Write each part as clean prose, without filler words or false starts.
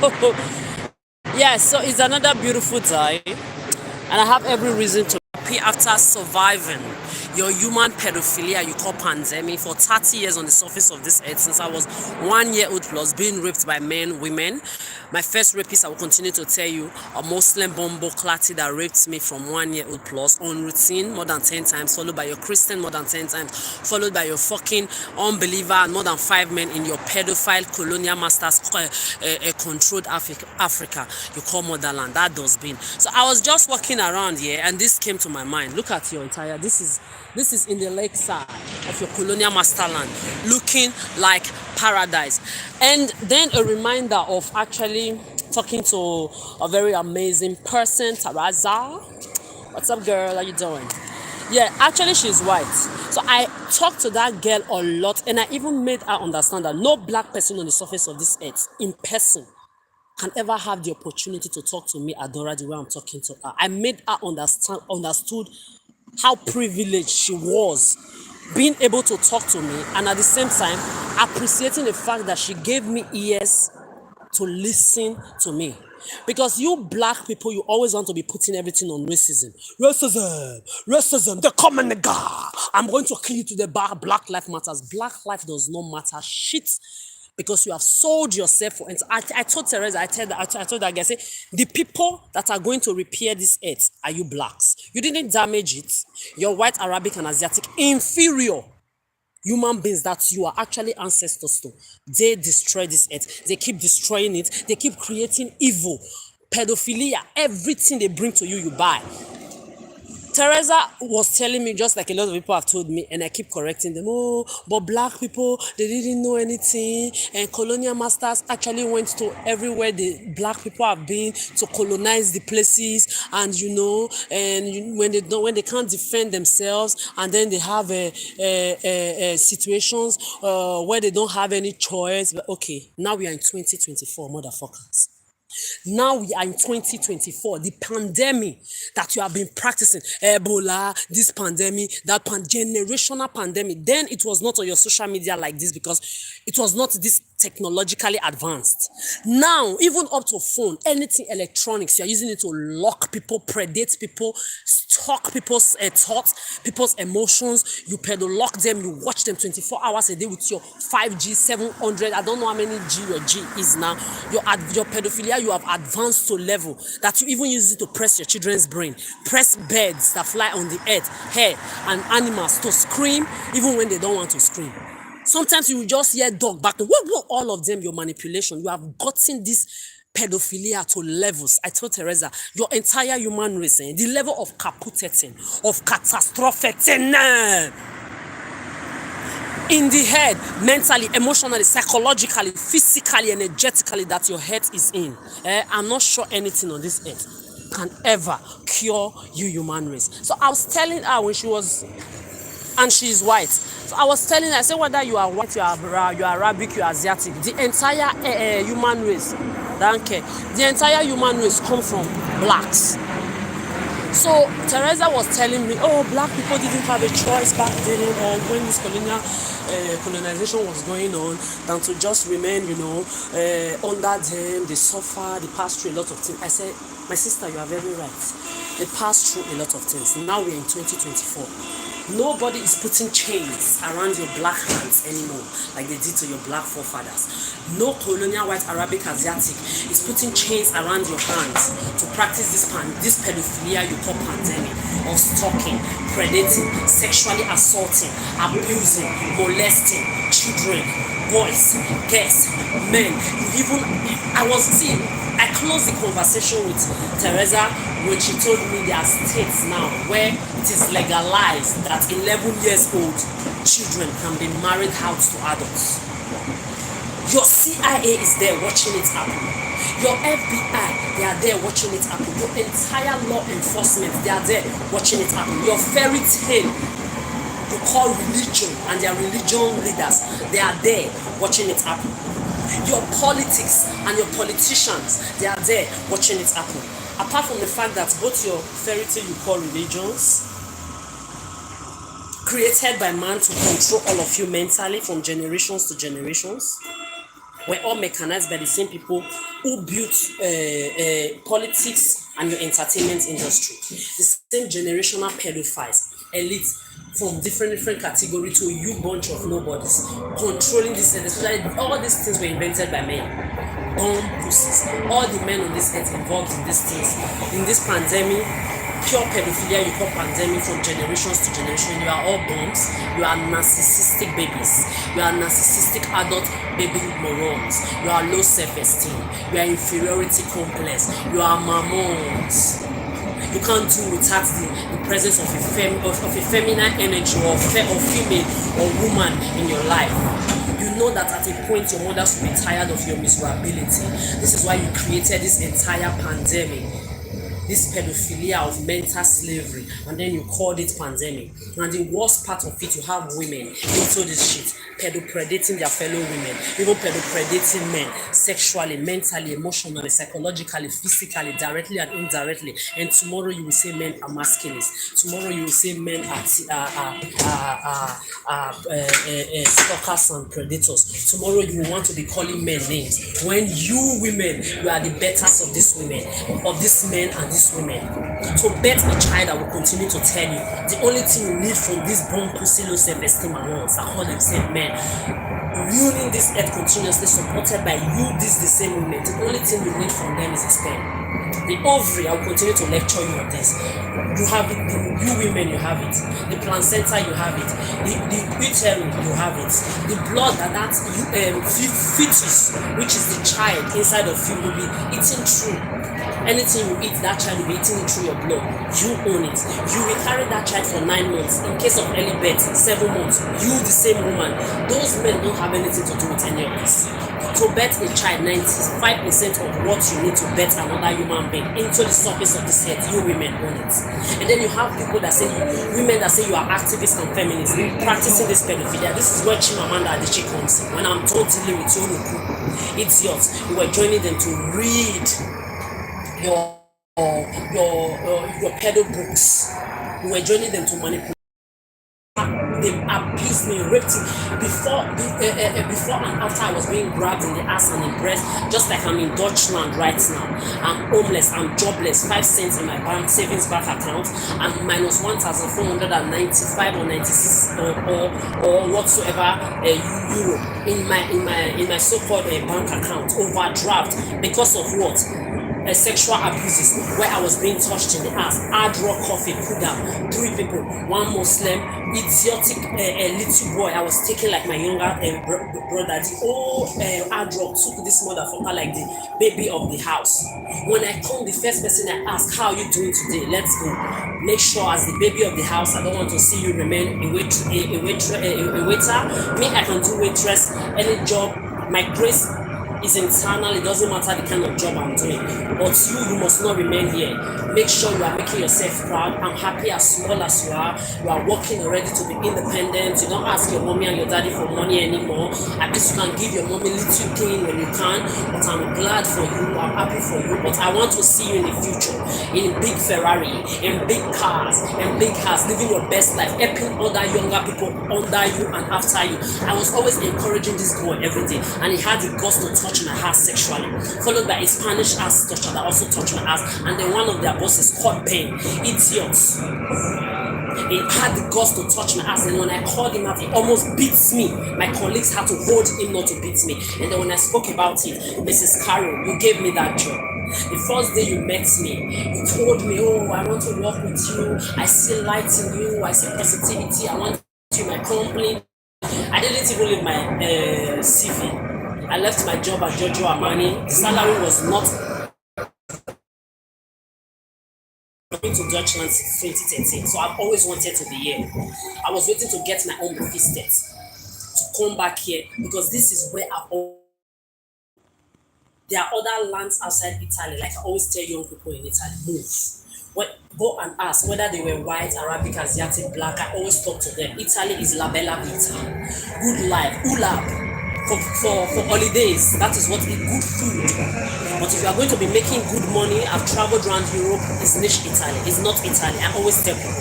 Yeah, so it's another beautiful day, and I have every reason to be happy after surviving your human pedophilia you call pandemic for 30 years on the surface of this earth since I was 1 year old plus being raped by men, women. My first rapist, I will continue to tell you, a Muslim bombo clatti that raped me from 1 year old plus on routine more than 10 times, followed by your Christian more than 10 times, followed by your fucking unbeliever and more than 5 men in your pedophile colonial masters controlled Africa you call motherland. That does been. So I was just walking around here and this came to my mind. Look at your entire, this is in the lakeside of your colonial masterland, looking like paradise. And then a reminder of actually talking to a very amazing person, Taraza. What's up, girl? How you doing? Yeah, actually she's white. So I talked to that girl a lot and I even made her understand that no black person on the surface of this earth in person can ever have the opportunity to talk to me, Adora, the way I'm talking to her. I made her understood how privileged she was being able to talk to me and at the same time appreciating the fact that she gave me ears to listen to me. Because you black people, you always want to be putting everything on racism. Racism, the common nigga. I'm going to kill you to the bar. Black life matters. Black life does not matter. Shit. Because you have sold yourself for. I told Teresa, I told that guy, say, the people that are going to repair this earth are you blacks. You didn't damage it. You're white, Arabic, and Asiatic, inferior human beings that you are actually ancestors to. They destroy this earth. They keep destroying it. They keep creating evil, pedophilia, everything they bring to you, you buy. Teresa was telling me, just like a lot of people have told me, and I keep correcting them, oh, but black people, they didn't know anything, and colonial masters actually went to everywhere the black people have been to colonize the places, and when they can't defend themselves, and then they have situations where they don't have any choice. But okay, now we are in 2024, motherfuckers. Now we are in 2024. The pandemic that you have been practicing, Ebola, this pandemic, that generational pandemic. Then it was not on your social media like this because it was not this technologically advanced. Now, even up to phone, anything electronics, you are using it to lock people, predate people, stalk people's thoughts, people's emotions. You lock them, you watch them 24 hours a day with your 5G, 700. I don't know how many G your G is now. Your pedophilia, you have advanced to a level that you even use it to press your children's brain, press birds that fly on the earth, hair, and animals to scream even when they don't want to scream. Sometimes you will just hear dog back. All of them, your manipulation. You have gotten this pedophilia to levels. I told Teresa, your entire human race, the level of caputeting, of catastrophiting, in the head, mentally, emotionally, psychologically, physically, energetically, that your head is in. I'm not sure anything on this earth can ever cure you human race. So I was telling her when she was, and she's white. So I was telling her, I said, whether you are white, you are Arabic, you are Asiatic, the entire human race, the entire human race come from blacks. So Teresa was telling me, oh, black people didn't have a choice back then, or when this colonization was going on, than to just remain, under them. They suffer, they pass through a lot of things. I said, my sister, you are very right. They pass through a lot of things. Now we're in 2024. Nobody is putting chains around your black hands anymore, like they did to your black forefathers. No colonial white Arabic Asiatic is putting chains around your hands to practice this pedophilia you call pandemic of stalking, predating, sexually assaulting, abusing, molesting children, boys, girls, men. I closed the conversation with Teresa when she told me there are states now where it is legalized that 11 years old children can be married out to adults. Your CIA is there watching it happen. Your FBI, they are there watching it happen. Your entire law enforcement, they are there watching it happen. Your fairy tale you call religion and their religion leaders, they are there watching it happen. Your politics and your politicians, they are there watching it happen. Apart from the fact that both your fairy tale you call religions, created by man to control all of you mentally from generations to generations, We're all mechanized by the same people who built politics and your entertainment industry. The same generational pedophiles, elites from different category to a huge bunch of nobodies controlling this, especially all these things were invented by men. Bomb pussies, all the men on this earth involved in these things, in this pandemic, pure pedophilia you call pandemic from generations to generation. You are all bombs. You are narcissistic babies. You are narcissistic adult baby morons. You are low self-esteem. You are inferiority complex. You are mammons. You can't do without the presence of a feminine energy or female or woman in your life. You know that at a point your mothers will be tired of your miserability. This is why you created this entire pandemic, this pedophilia of mental slavery, and then you called it pandemic. And the worst part of it, you have women into this shit, pedopredating their fellow women, even pedopredating men sexually, mentally, emotionally, psychologically, physically, directly and indirectly. And tomorrow you will say men are masculinists. Tomorrow you will say men are stalkers and predators. Tomorrow you will want to be calling men names, when you women, you are the betters of these women, of these men and these women. So bet a child that will continue to tell you the only thing you need from this bomb pussy low self-esteem amounts that call themselves men, ruining this earth continuously, supported by you, the same women. The only thing you need from them is a sperm. The ovary, I will continue to lecture you on this. You have it, you women, you have it. The placenta, you have it. The uterus, you have it. The blood that fetus, which is the child inside of you, will be eating through. Anything you eat, that child will be eating it through your blood. You own it. You will carry that child for 9 months. In case of early birth, 7 months. You, the same woman. Those men don't have anything to do with any of this. To bet a child 95% of what you need to bet another human being into the surface of this earth, you women own it. And then you have people that say, women that say you are activists and feminists, practicing this pedophilia. This is where Chimamanda Adichie comes in. When I'm totally with you, idiots, you were joining them to read your pedo books. You were joining them to manipulate. They abused me, raped me before and after I was being grabbed in the ass and in breast, just like I'm in Deutschland right now. I'm homeless, I'm jobless, 5 cents in my bank savings bank account, and minus 1,495 or 96 or whatsoever euro in my so-called bank account, overdraft, because of what? Sexual abuses, where I was being touched in the ass. Adora coffee, put down 3 people, 1 Muslim, idiotic little boy. I was taking like my younger brother. The old Adora took this motherfucker like the baby of the house. When I come, the first person I ask, how are you doing today? Let's go. Make sure as the baby of the house, I don't want to see you remain a waiter. Me, I can do waitress, any job. My grace is internal. It doesn't matter the kind of job I'm doing, but you must not remain here. Make sure you are making yourself proud. I'm happy as small as you are. You are working already to be independent. You don't ask your mommy and your daddy for money anymore. At least you can give your mommy little thing when you can. But I'm glad for you. I'm happy for you. But I want to see you in the future in big Ferrari, in big cars, living your best life, helping other younger people under you and after you. I was always encouraging this boy every day, and he had the guts to touch my ass sexually, followed by a Spanish ass toucher that also touched my ass, and then one of their bosses caught pain. Idiots. He had the guts to touch my ass, and when I called him out, he almost beats me. My colleagues had to hold him not to beat me. And then when I spoke about it, Mrs. Carol, you gave me that job. The first day you met me, you told me, oh, I want to work with you. I see light in you. I see positivity. I want you in my company. I didn't even leave my CV. I left my job at Giorgio Armani. The salary was not coming to Deutschland since 2013, so I've always wanted to be here. I was waiting to get my own befisted to come back here, because this is where there are other lands outside Italy. Like I always tell young people in Italy, move. Go and ask whether they were white, Arabic, Asiatic, black. I always talk to them. Italy is la bella vita, good life, ulab. For holidays, that is what good food. But if you are going to be making good money, I've traveled around Europe, it's niche Italy, it's not Italy. I always tell people,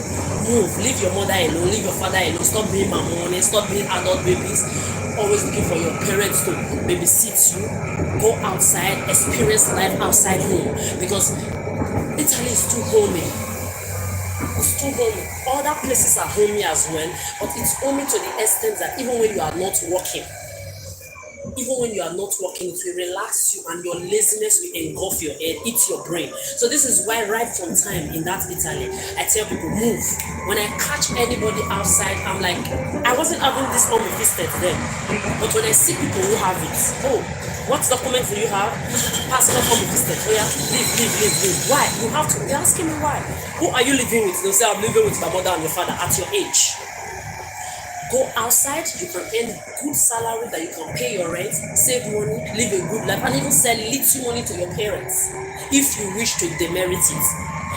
move, leave your mother alone, leave your father alone, stop being mamone, stop being adult babies. always looking for your parents to babysit you, go outside, experience life outside home, because Italy is too homey. It's too homey. Other places are homey as well, but it's homey to the extent that even when you are not working, it will relax you and your laziness will engulf your head, eat your brain. So this is why right from time in that Italy, I tell people move. When I catch anybody outside, I'm like, I wasn't having this unfisted then. But when I see people who have it, oh, what document do you have? Passport unfisted. Oh yeah, leave. Why? You have to be asking me why. Who are you living with? They'll say, I'm living with my mother and your father at your age. Go outside, you can earn good salary that you can pay your rent, save money, live a good life, and even sell little money to your parents if you wish to demerit it.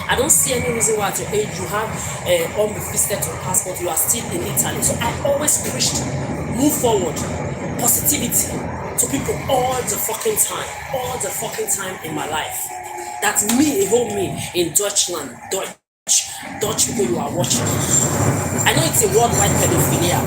I don't see any reason why at your age you have unbefisted passport, you are still in Italy. So I always preached, move forward, positivity to people all the fucking time in my life. That's me, a whole me in Deutschland, Dutch people you are watching. I know it's a worldwide pedophilia.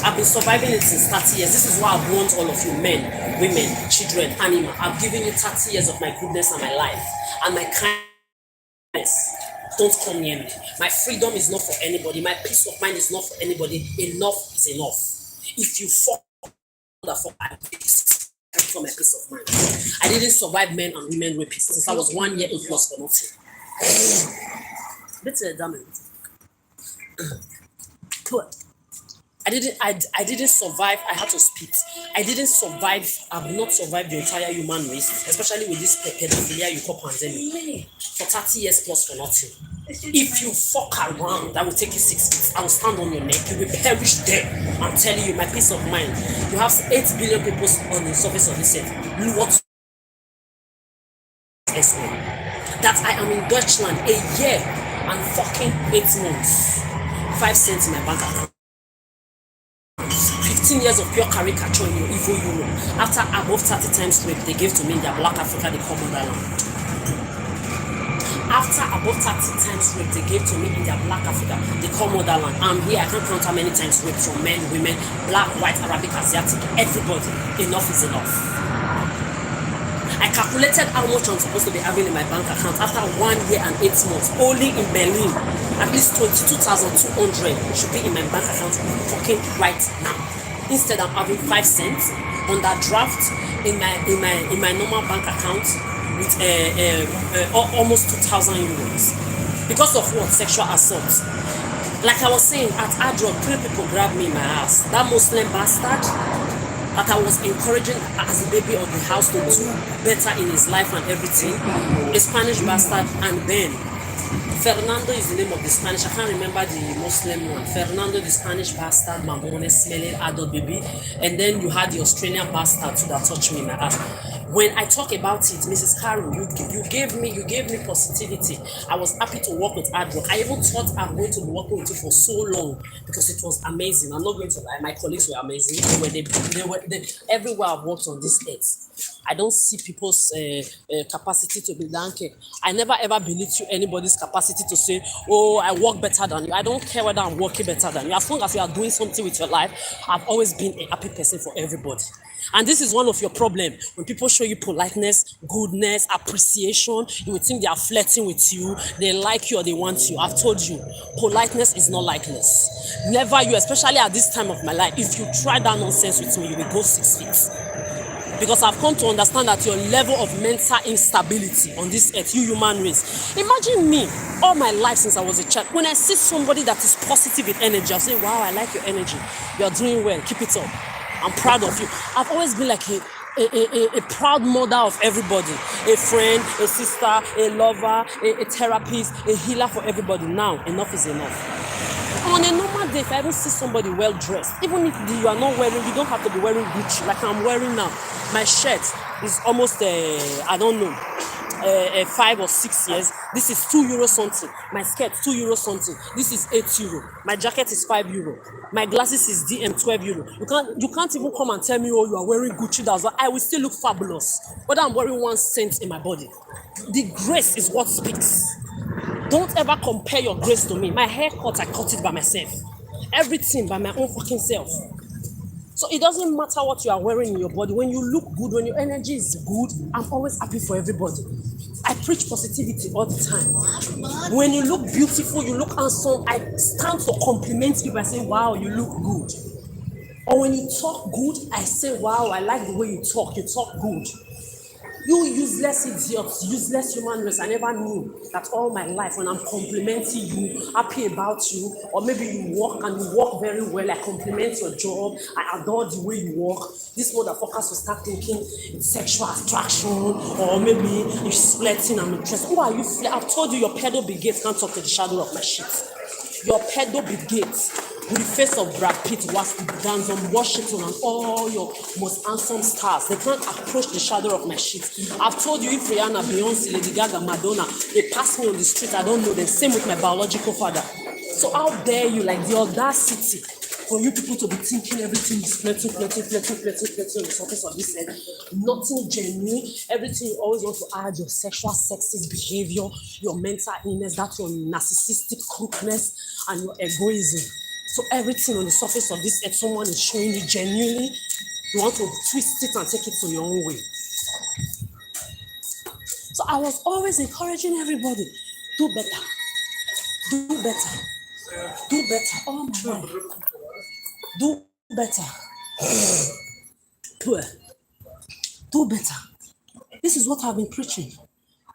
I've been surviving it since 30 years. This is why I've warned all of you, men, women, children, animals. I've given you 30 years of my goodness and my life and my kindness. Don't come near me. My freedom is not for anybody. My peace of mind is not for anybody. Enough is enough. If you fuck, I for my peace of mind. I didn't survive men and women rapists since I was 1 year old plus for nothing. I didn't survive. I had to spit. I didn't survive. I've not survived the entire human race, especially with this pedophilia you call pandemic, for 30 years plus for nothing. If you fuck around, that will take you 6 feet. I will stand on your neck. You will perish there. I'm telling you, my peace of mind. You have 8 billion people on the surface of this earth. Look what that I am in Deutschland a year and fucking 8 months. 5 cents in my bank account. 15 years of pure caricature in your evil Europe. After above 30 times rape they gave to me in their black Africa, they call motherland. After above 30 times rape they gave to me in their black Africa, they call motherland. I'm here, I can't count how many times rape from men, women, black, white, Arabic, Asiatic, everybody. Enough is enough. I calculated how much I'm supposed to be having in my bank account after 1 year and 8 months, only in Berlin. At least 22,200 should be in my bank account fucking right now. Instead, I'm having 5 cents on that draft in my normal bank account with almost 2,000 euros. Because of what? Sexual assault. Like I was saying, at Adora, 3 people grabbed me in my ass. That Muslim bastard that I was encouraging as the baby of the house to do better in his life and everything, a Spanish bastard, and then Fernando is the name of the Spanish, I can't remember the Muslim one. Fernando, the Spanish bastard, Mamone, smelling adult baby, and then you had the Australian bastard too that touched me in my ass. When I talk about it, Mrs. Carol, you gave me positivity. I was happy to work with Adora. I even thought I'm going to be working with you for so long because it was amazing. I'm not going to lie, my colleagues were amazing. They everywhere I've worked on this earth. I don't see people's capacity to be donkey. I never ever belittle anybody's capacity to say, oh, I work better than you. I don't care whether I'm working better than you. As long as you are doing something with your life, I've always been a happy person for everybody. And this is one of your problems. When people show you politeness, goodness, appreciation, you would think they are flirting with you, they like you or they want you. I've told you, politeness is not likeness. Never you, especially at this time of my life, if you try that nonsense with me, you will go 6 feet. Because I've come to understand that your level of mental instability on this earth, you human race. Imagine me, all my life since I was a child, when I see somebody that is positive with energy, I'll say, wow, I like your energy. You're doing well, keep it up. I'm proud of you. I've always been like a proud mother of everybody. A friend, a sister, a lover, a therapist, a healer for everybody. Now, enough is enough. On a normal day, if I even see somebody well dressed, even if you are not wearing, you don't have to be wearing Gucci like I'm wearing now. My shirt is almost, I don't know, 5 or 6 years. This is €2 something. My skirt, €2 something. This is €8. My jacket is €5. My glasses is DM €12. You can't even come and tell me, oh, you are wearing Gucci. That's why I will still look fabulous. Whether I'm wearing 1 cent in my body. The grace is what speaks. Don't ever compare your grace to me. My haircut, I cut it by myself. Everything by my own fucking self. So it doesn't matter what you are wearing in your body. When you look good, when your energy is good, I'm always happy for everybody. I preach positivity all the time. When you look beautiful, you look handsome, I stand to compliment people. I say, wow, you look good. Or when you talk good, I say, wow, I like the way you talk good. You useless idiots, useless human race, I never knew that all my life when I'm complimenting you, happy about you, or maybe you work and you work very well, I compliment your job, I adore the way you work, these motherfuckers will start thinking it's sexual attraction, or maybe you're flirting, I'm interested. Who are you? I've told you your pedo brigade can't talk to the shadow of my shit. Your pedo brigade with the face of Brad Pitt, was dance on Washington and all your most handsome stars. They can't approach the shadow of my shit. I've told you if Rihanna, Beyonce, Lady Gaga, Madonna, they pass me on the street, I don't know them. Same with my biological father. So how dare you, like the audacity for you people to be thinking everything is flirting on the surface of this head. Nothing genuine. Everything you always want to add your sexual sexist behavior, your mental illness, that's your narcissistic crookedness and your egoism. So everything on the surface of this earth, someone is showing you genuinely, you want to twist it and take it to your own way. So I was always encouraging everybody, do better, do better, do better. Oh my God. Do better. Do better. This is what I've been preaching.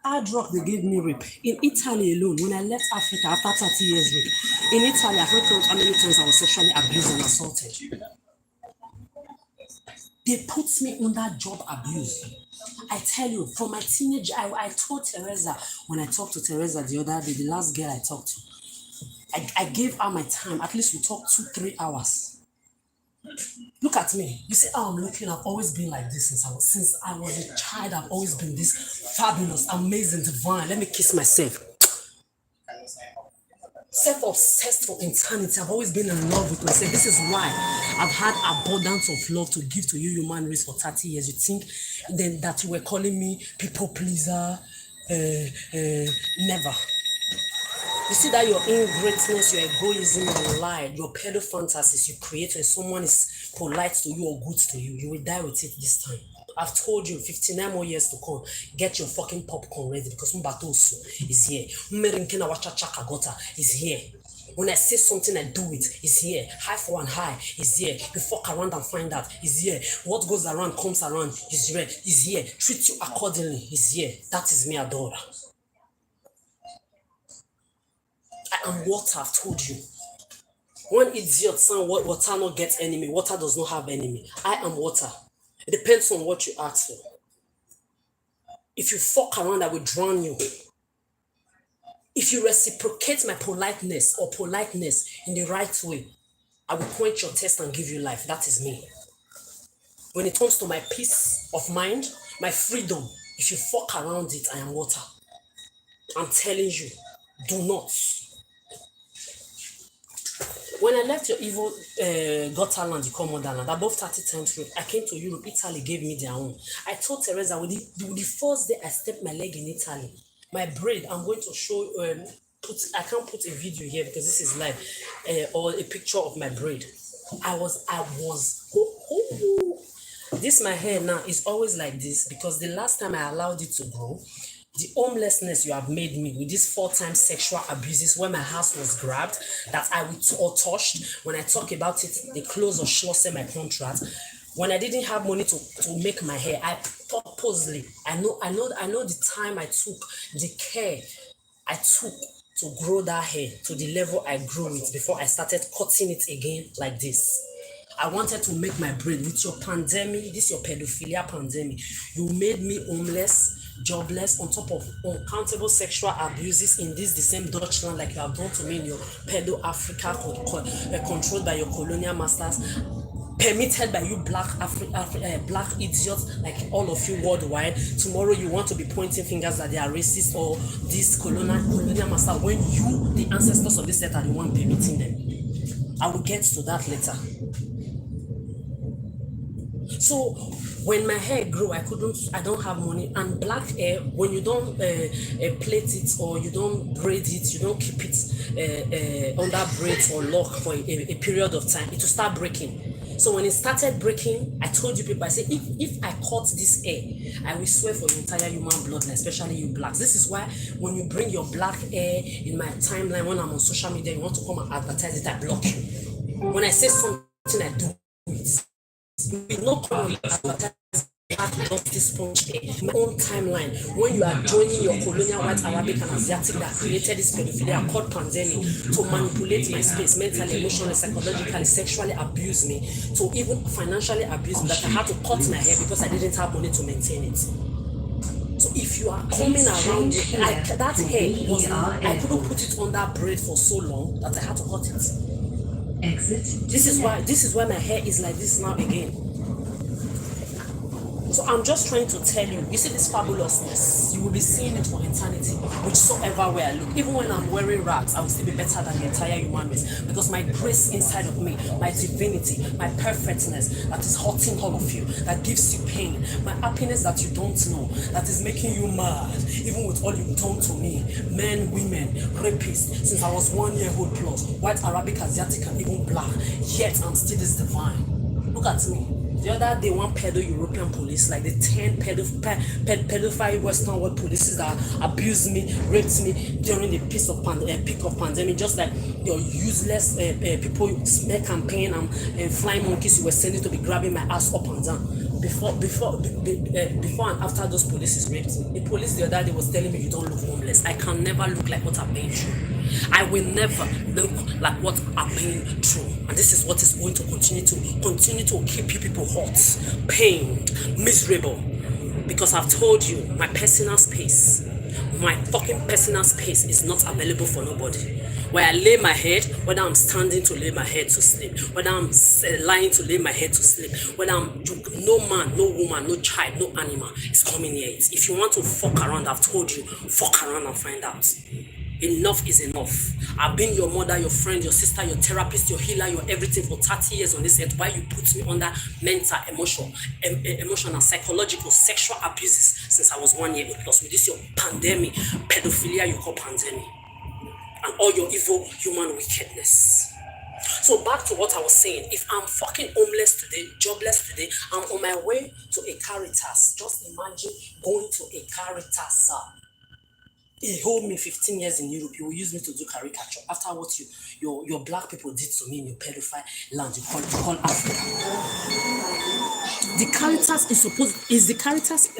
Hard rock, they gave me rape. In Italy alone, when I left Africa after 30 years rape, in Italy, I've not count how many times I was sexually abused and assaulted. They put me under job abuse. I tell you, from my teenage, I told Teresa, when I talked to Teresa the other day, the last girl I talked to, I gave her my time. At least we talked 2-3 hours. Look at me. You see how I'm looking? I've always been like this since I was a child. I've always been this fabulous, amazing, divine. Let me kiss myself. Self-obsessed for eternity. I've always been in love with myself. This is why I've had abundance of love to give to you, human race, for 30 years. You think then that you were calling me people pleaser? Never. You see that your ingrateness, your egoism, your lie, your pedo fantasies you create when someone is polite to you or good to you, you will die with it this time. I've told you 59 more years to come. Get your fucking popcorn ready because Mbatosu is here. Mmerinkena wachachaka gota is here. When I say something, I do it. It's here. High for one high is here. You fuck around and find out. It's here. What goes around comes around. It's here. It's here. Treat you accordingly. It's here. That is me, Adora. I am what I've told you. One idiot saying water not gets enemy. Water does not have enemy. I am water. It depends on what you ask for. If you fuck around, I will drown you. If you reciprocate my politeness or politeness in the right way, I will point your test and give you life. That is me. When it comes to my peace of mind, my freedom, if you fuck around it, I am water. I'm telling you, do not. When I left your evil Gotland, you call motherland, above 30 times rape, I came to Europe. Italy gave me their own. I told Teresa, with the first day I stepped my leg in Italy, my braid, I'm going to show, I can't put a video here because this is live, or a picture of my braid. This my hair now is always like this because the last time I allowed it to grow, the homelessness you have made me with these 4 times sexual abuses when my house was grabbed, that I or touched. When I talk about it, they close or schloss my contract. When I didn't have money to make my hair, I purposely, I know the time I took, the care I took to grow that hair to the level I grew it before I started cutting it again like this. I wanted to make my braid with your pandemic, this your pedophilia pandemic. You made me homeless, jobless, on top of uncountable sexual abuses in this the same Dutchland like you have done to me in your pedo Africa, controlled by your colonial masters, permitted by you black idiots like all of you worldwide. Tomorrow you want to be pointing fingers that they are racist or this colonial master when you, the ancestors of this earth, are the one permitting them. I will get to that later. So when my hair grew, I don't have money. And black hair, when you don't plait it or you don't braid it, you don't keep it under braids or lock for a period of time, it will start breaking. So when it started breaking, I told you people, I said, if I cut this hair, I will swear for the entire human bloodline, especially you blacks. This is why when you bring your black hair in my timeline, when I'm on social media, you want to come and advertise it, I block you. When I say something, I do it. You will not come and advertise of this punch in my own timeline. When you are joining your colonial white Arabic and Asiatic that created this pedophilia called pandemic to manipulate my space mentally, emotionally, psychologically, sexually abuse me, to even financially abuse me, that I had to cut my hair because I didn't have money to maintain it. So if you are coming around, that hair was, I couldn't put it on that braid for so long that I had to cut it. Exit. This is why my hair is like this now again. So I'm just trying to tell you, you see this fabulousness, you will be seeing it for eternity, whichsoever way I look. Even when I'm wearing rags, I will still be better than the entire human race, because my grace inside of me, my divinity, my perfectness that is hurting all of you, that gives you pain, my happiness that you don't know, that is making you mad, even with all you've done to me, men, women, rapists, since I was 1 year old plus, white, Arabic, Asiatic, and even black, yet I'm still this divine. Look at me. The other day, one pedo-European police, like the 10 pedophile Western world polices that abused me, raped me during the peak of pandemic, just like your useless people, smear campaign and flying monkeys you were sending to be grabbing my ass up and down. Before and after those polices raped me, the police the other day was telling me, you don't look homeless. I can never look like what I've been through. I will never look like what I've been through. And this is what is going to continue to keep you people hot, pained, miserable. Because I've told you, my fucking personal space is not available for nobody. Where I lay my head, whether I'm standing to lay my head to sleep, whether I'm lying to lay my head to sleep, whether no man, no woman, no child, no animal is coming near it. If you want to fuck around, I've told you, fuck around and find out. Enough is enough. I've been your mother, your friend, your sister, your therapist, your healer, your everything for 30 years on this earth. Why you put me under mental, emotional, psychological, sexual abuses since I was 1 year old plus with this your pandemic, pedophilia you call pandemic, and all your evil human wickedness. So back to what I was saying. If I'm fucking homeless today, jobless today, I'm on my way to a CARITAS. Just imagine going to a CARITAS, sir. He hold me 15 years in Europe. You will use me to do caricature after what your black people did to me in your pedophile land. You call Africa. The CARITAS is the CARITAS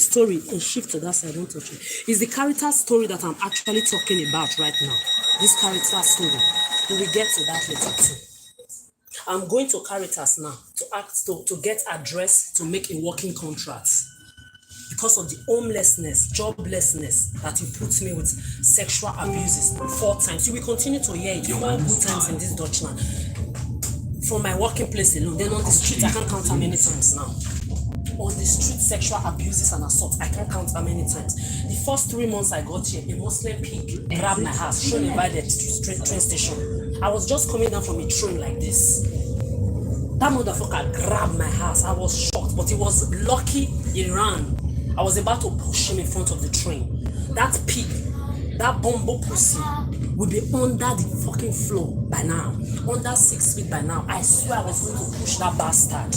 story. Shift to that side. Don't touch it. Is the CARITAS story that I'm actually talking about right now? This CARITAS story. We will get to that later too. I'm going to CARITAS now to get address to make a working contract. Because of the homelessness, joblessness that you put me with sexual abuses 4 times. You will continue to hear it 4 good times in this Dutchland. From my working place alone, then on the street, I can't count how many times now. On the street, sexual abuses and assault, I can't count how many times. The first 3 months I got here, a Muslim pig grabbed my house, shown me by the train station. I was just coming down from a train like this. That motherfucker grabbed my house. I was shocked, but he was lucky he ran. I was about to push him in front of the train. That pig, that bumbo pussy, will be under the fucking floor by now. Under 6 feet by now. I swear I was going to push that bastard.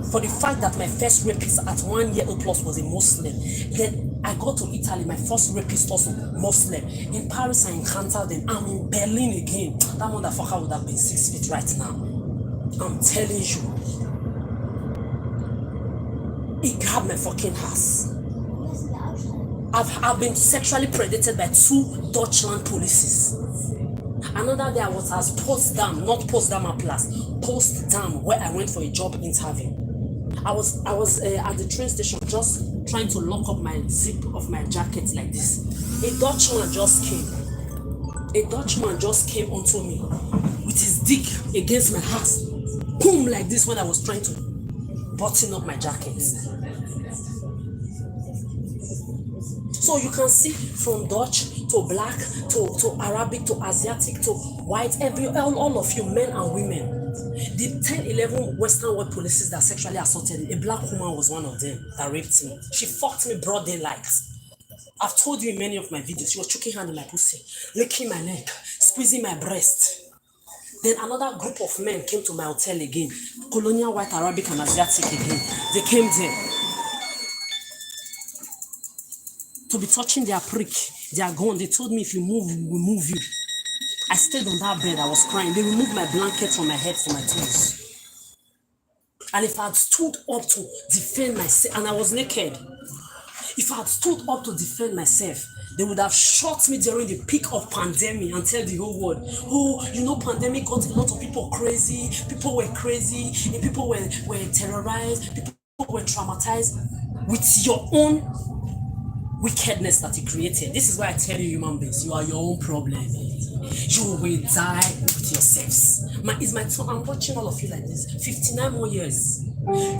For the fact that my first rapist at 1 year old plus was a Muslim. Then I got to Italy, my first rapist also Muslim. In Paris I encountered them. I'm in Berlin again. That motherfucker would have been 6 feet right now. I'm telling you. He grabbed my fucking ass. I've been sexually predated by 2 Dutchland policies. Another day I was at Potsdam, not Potsdam Plus, Potsdam, where I went for a job interview. I was at the train station just trying to lock up my zip of my jacket like this. A Dutchman just came onto me with his dick against my ass. Boom, like this when I was trying to button up my jacket. So you can see from Dutch to black to Arabic to Asiatic to white, all of you, men and women. The 10-11 Western world policies that sexually assaulted me, a black woman was one of them that raped me. She fucked me broad daylight. I've told you in many of my videos, she was choking hand in my pussy, licking my neck, squeezing my breast. Then another group of men came to my hotel again, colonial, white, Arabic, and Asiatic again. They came there to be touching their prick. They are gone. They told me, if you move, we will move you. I stayed on that bed. I was crying. They removed my blanket from my head to my toes. And if I had stood up to defend myself, and I was naked, if I had stood up to defend myself, they would have shot me during the peak of pandemic and tell the whole world, oh, you know, pandemic got a lot of people crazy, people were crazy, and people were terrorized, people were traumatized with your own wickedness that you created. This is why I tell you, human beings, you are your own problem. You will die with yourselves. It's my turn. I'm watching all of you like this. 59 more years.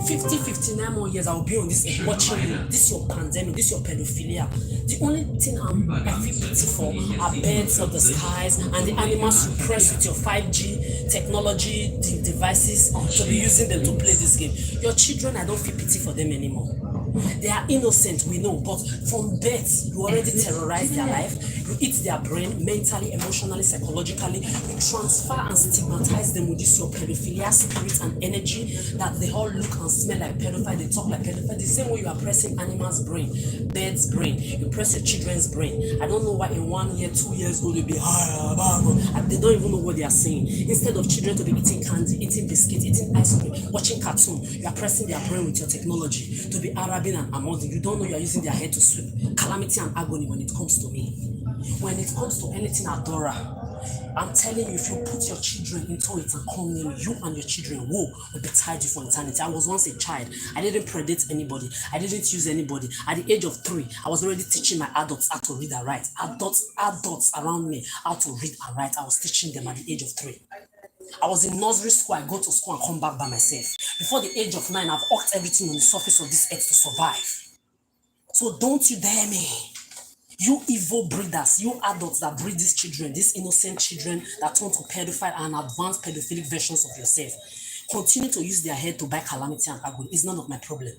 59 more years, I'll be on this earth watching you. This is your pandemic, this is your pedophilia. The only thing I feel pity for are birds of the skies and the animals you press with your 5G technology devices to be using them to play this game. Your children, I don't feel pity for them anymore. They are innocent, we know, but from birth, you already terrorize their life. You eat their brain mentally, emotionally, psychologically. You transfer and stigmatize them with this your pedophilia spirit and energy that they all look and smell like pedophile, they talk like pedophile. The same way you are pressing animals' brain, birds' brain, you press your children's brain. I don't know why in 1 year, 2 years old, they'll be and they don't even know what they are saying. Instead of children to be eating candy, eating biscuits, eating ice cream, watching cartoon, you are pressing their brain with your technology to be Arabic and Amodi. You don't know you are using their head to sweep. Calamity and agony when it comes to me. When it comes to anything Adora, I'm telling you, if you put your children into it and come near me, you and your children will be tied you for eternity. I was once a child. I didn't predate anybody. I didn't use anybody. At the age of 3, I was already teaching my adults how to read and write. Adults around me how to read and write. I was teaching them at the age of 3. I was in nursery school. I go to school and come back by myself. Before the age of 9, I've worked everything on the surface of this earth to survive. So don't you dare me. You evil breeders, you adults that breed these children, these innocent children that turn to pedophile and advanced pedophilic versions of yourself, continue to use their head to buy calamity and agony. It's none of my problem.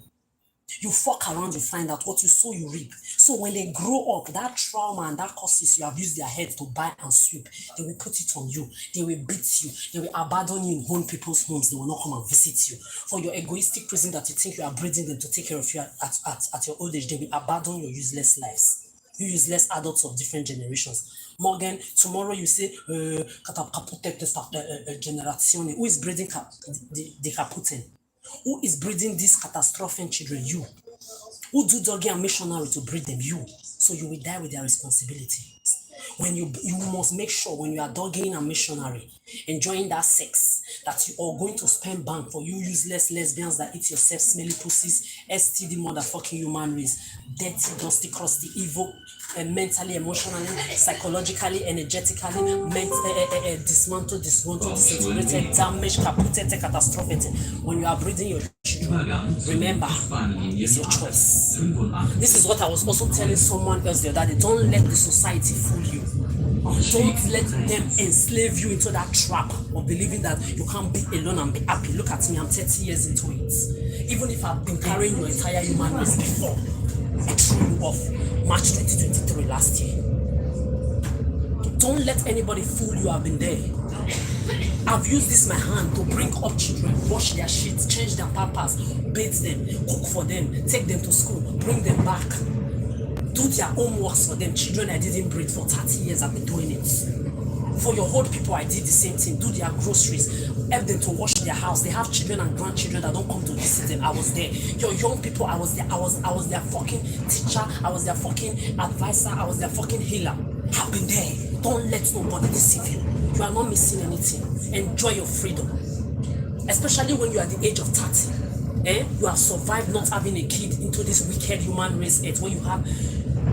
You fuck around, you find out what you sow, you reap. So when they grow up, that trauma and that causes you have used their head to buy and sweep, they will put it on you. They will beat you. They will abandon you in own people's homes. They will not come and visit you. For your egoistic prison that you think you are breeding them to take care of you at your old age, they will abandon your useless lives. You useless adults of different generations. Morgan, tomorrow you say, generation. Who is breeding the Kaputen? Who is breeding these catastrophic children? You. Who do doggy and missionary to breed them? You. So you will die with their responsibility. When you must make sure when you are dogging and missionary, enjoying that sex, that you are going to spend bank for you useless lesbians that eat yourself, smelly pussies, STD motherfucking human race, dirty, dusty, crusty, evil, mentally, emotionally, psychologically, energetically, dismantled, disintegrated, damaged, caputed, catastrophic. When you are breeding your children, remember, it's your choice. This is what I was also telling someone else the other day. Don't let the society fool you. Don't let them enslave you into that trap of believing that you can't be alone and be happy. Look at me, I'm 30 years into it. Even if I've been carrying your entire human race before, I threw you off March 2023 last year. Don't let anybody fool you. I've been there. I've used this my hand to bring up children, wash their sheets, change their pampers, bathe them, cook for them, take them to school, bring them back, do their homeworks for them. Children I didn't breed for 30 years, I've been doing it. For your old people, I did the same thing. Do their groceries, help them to wash their house. They have children and grandchildren that don't come to visit them. I was there. Your young people, I was there. I was their fucking teacher. I was their fucking advisor. I was their fucking healer. I've been there. Don't let nobody deceive you. You are not missing anything. Enjoy your freedom. Especially when you are the age of 30. You have survived not having a kid into this wicked human race earth where you have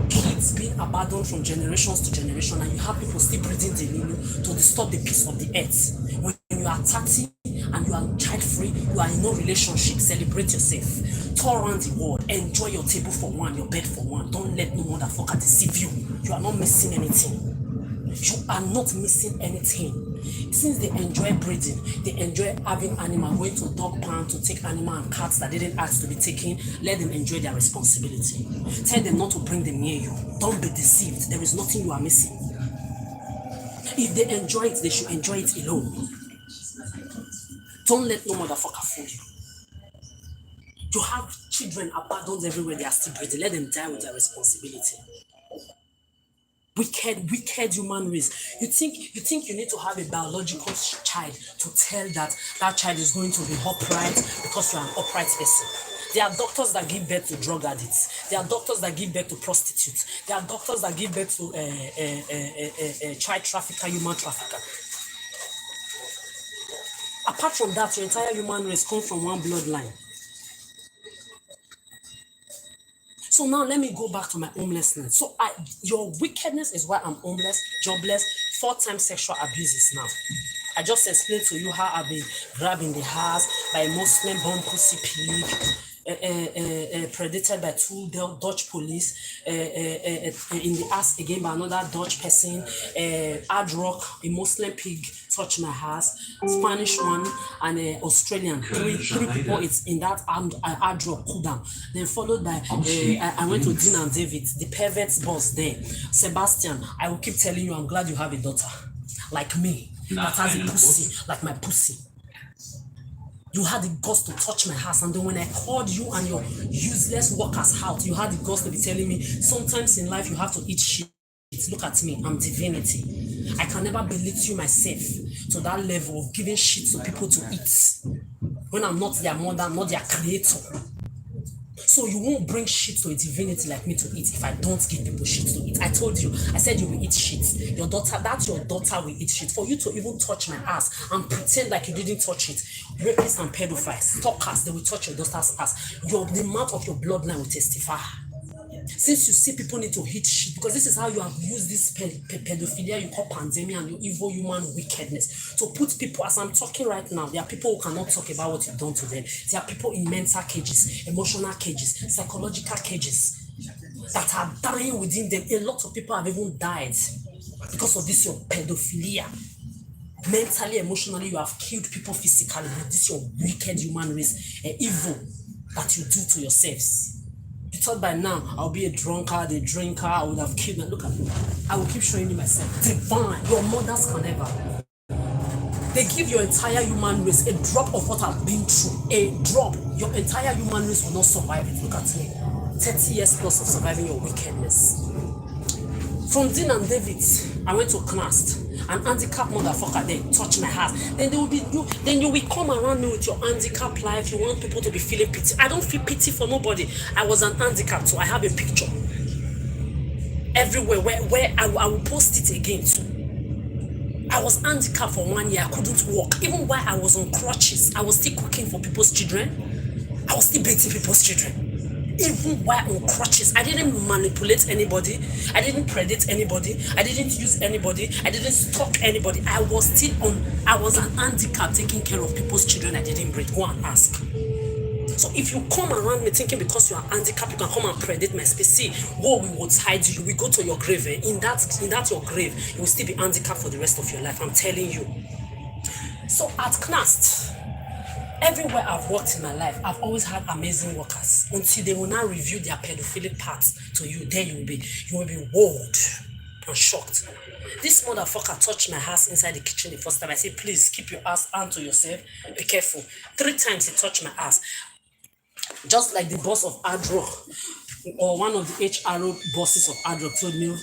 kids being abandoned from generations to generation, and you have people still breeding the new to disturb the peace of the earth. When you are 30 and you are child free, you are in no relationship, celebrate yourself. Tour around the world, enjoy your table for one, your bed for one. Don't let no motherfucker deceive you. You are not missing anything. You are not missing anything. Since they enjoy breeding, they enjoy having animals, going to dog pound to take animal and cats that didn't ask to be taken, let them enjoy their responsibility. Tell them not to bring them near you. Don't be deceived. There is nothing you are missing. If they enjoy it, they should enjoy it alone. Don't let no motherfucker fool you. You have children abandoned everywhere, they are still breathing. Let them die with their responsibility. Wicked human race. You think you need to have a biological child to tell that child is going to be upright because you're an upright person. There are doctors that give birth to drug addicts. There are doctors that give birth to prostitutes. There are doctors that give birth to child trafficker, human trafficker. Apart from that, your entire human race comes from one bloodline. So now let me go back to my homelessness. So your wickedness is why I'm homeless, jobless, 4-time sexual abuses now. I just explained to you how I've been grabbed in the house by a Muslim bomb pussy pig, predated by 2 Dutch police, in the ass again by another Dutch person, Adora, a Muslim pig touched my house, Spanish one, and Australian. Three people it's in that Adora cool down. Then followed by, I went to Dean and David, the pervert's boss there. Sebastian, I will keep telling you, I'm glad you have a daughter like me, that has a pussy, like my pussy. You had the guts to touch my house, and then when I called you and your useless workers out, you had the guts to be telling me, sometimes in life you have to eat shit. Look at me, I'm divinity. I can never belittle myself to that level of giving shit to people to eat when I'm not their mother, I'm not their creator. So you won't bring shit to a divinity like me to eat if I don't give people shit to eat. I told you, I said you will eat shit. Your daughter, that's your daughter will eat shit. For you to even touch my ass and pretend like you didn't touch it, rapists and pedophiles, stalkers, they will touch your daughter's ass. The mouth of your bloodline will testify. Since you see people need to hit shit, because this is how you have used this pedophilia you call pandemic and your evil human wickedness to put people, as I'm talking right now, there are people who cannot talk about what you've done to them. There are people in mental cages, emotional cages, psychological cages that are dying within them. A lot of people have even died because of this your pedophilia. Mentally, emotionally, you have killed people physically with this your wicked human race and evil that you do to yourselves. You thought by now I'll be a drunkard, a drinker, I would have killed them. Look at me. I will keep showing you myself. Divine. Your mothers can never. They give your entire human race a drop of what I've been through. A drop. Your entire human race will not survive it. Look at me. 30 years plus of surviving your wickedness. From Dean and David, I went to class. An handicapped motherfucker there touch my house. Then you will come around me with your handicapped life. You want people to be feeling pity. I don't feel pity for nobody. I was an handicapped, so I have a picture everywhere where I will post it again too. I was handicapped for 1 year. I couldn't walk. Even while I was on crutches, I was still cooking for people's children. I was still bathing people's children. Even while on crutches, I didn't manipulate anybody. I didn't predate anybody. I didn't use anybody. I didn't stalk anybody. I was an handicap taking care of people's children I didn't breed. Go and ask. So if you come around me thinking because you are handicapped, you can come and predate my space. See, what we would hide you. We go to your grave. In that your grave, you will still be handicapped for the rest of your life. I'm telling you. So at CNAST, everywhere I've worked in my life, I've always had amazing workers until they will now review their pedophilic parts to you. Then you will be wowed and shocked. This motherfucker touched my ass inside the kitchen the first time. I said, please keep your ass hand to yourself. Be careful. 3 times he touched my ass. Just like the boss of Adora or one of the HRO bosses of Adora told me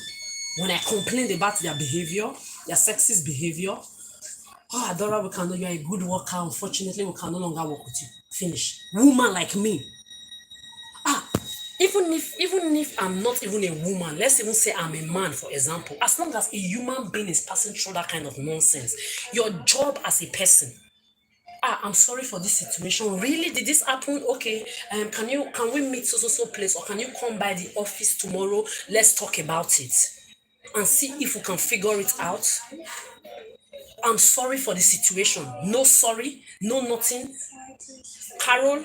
when I complained about their behavior, their sexist behavior. Oh, Adora, you are a good worker. Unfortunately, we can no longer work with you. Finish. Woman like me. Even if I'm not even a woman, let's even say I'm a man, for example. As long as a human being is passing through that kind of nonsense, your job as a person. I'm sorry for this situation. Really, did this happen? Okay. Can we meet so place, or can you come by the office tomorrow? Let's talk about it and see if we can figure it out. I'm sorry for the situation. No sorry, no nothing. Carol,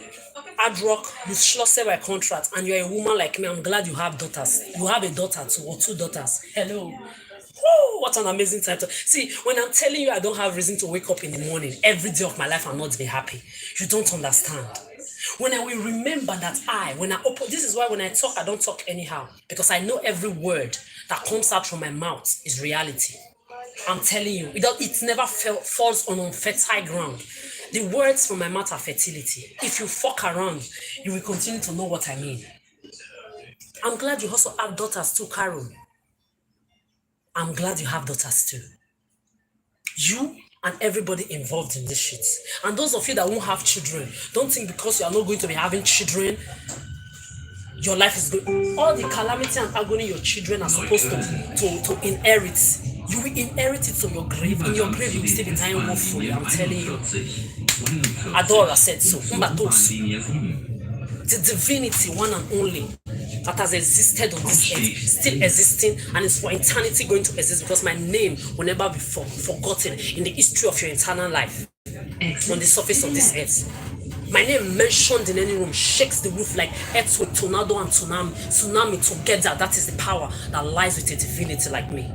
Adrock, you schlossed by contract, and you're a woman like me. I'm glad you have daughters. You have a daughter too, or 2 daughters. Hello. Woo, what an amazing title. See, when I'm telling you I don't have reason to wake up in the morning, every day of my life, I'm not be happy. You don't understand. When I will remember that this is why when I talk, I don't talk anyhow. Because I know every word that comes out from my mouth is reality. I'm telling you, it never falls on unfertile ground. The words from my mouth are fertility. If you fuck around, you will continue to know what I mean. I'm glad you also have daughters too, Carol. I'm glad you have daughters too. You and everybody involved in this shit. And those of you that won't have children, don't think because you are not going to be having children, your life is good. All the calamity and agony your children are supposed to inherit, you will inherit it to your grave. In your grave, you will still be dying woefully. I'm telling you. Adora said so. The divinity, one and only, that has existed on this earth, still existing, and is for eternity going to exist, because my name will never be forgotten in the history of your eternal life on the surface of this earth. My name mentioned in any room shakes the roof like earthquake, tornado, and tsunami together. That is the power that lies with a divinity like me.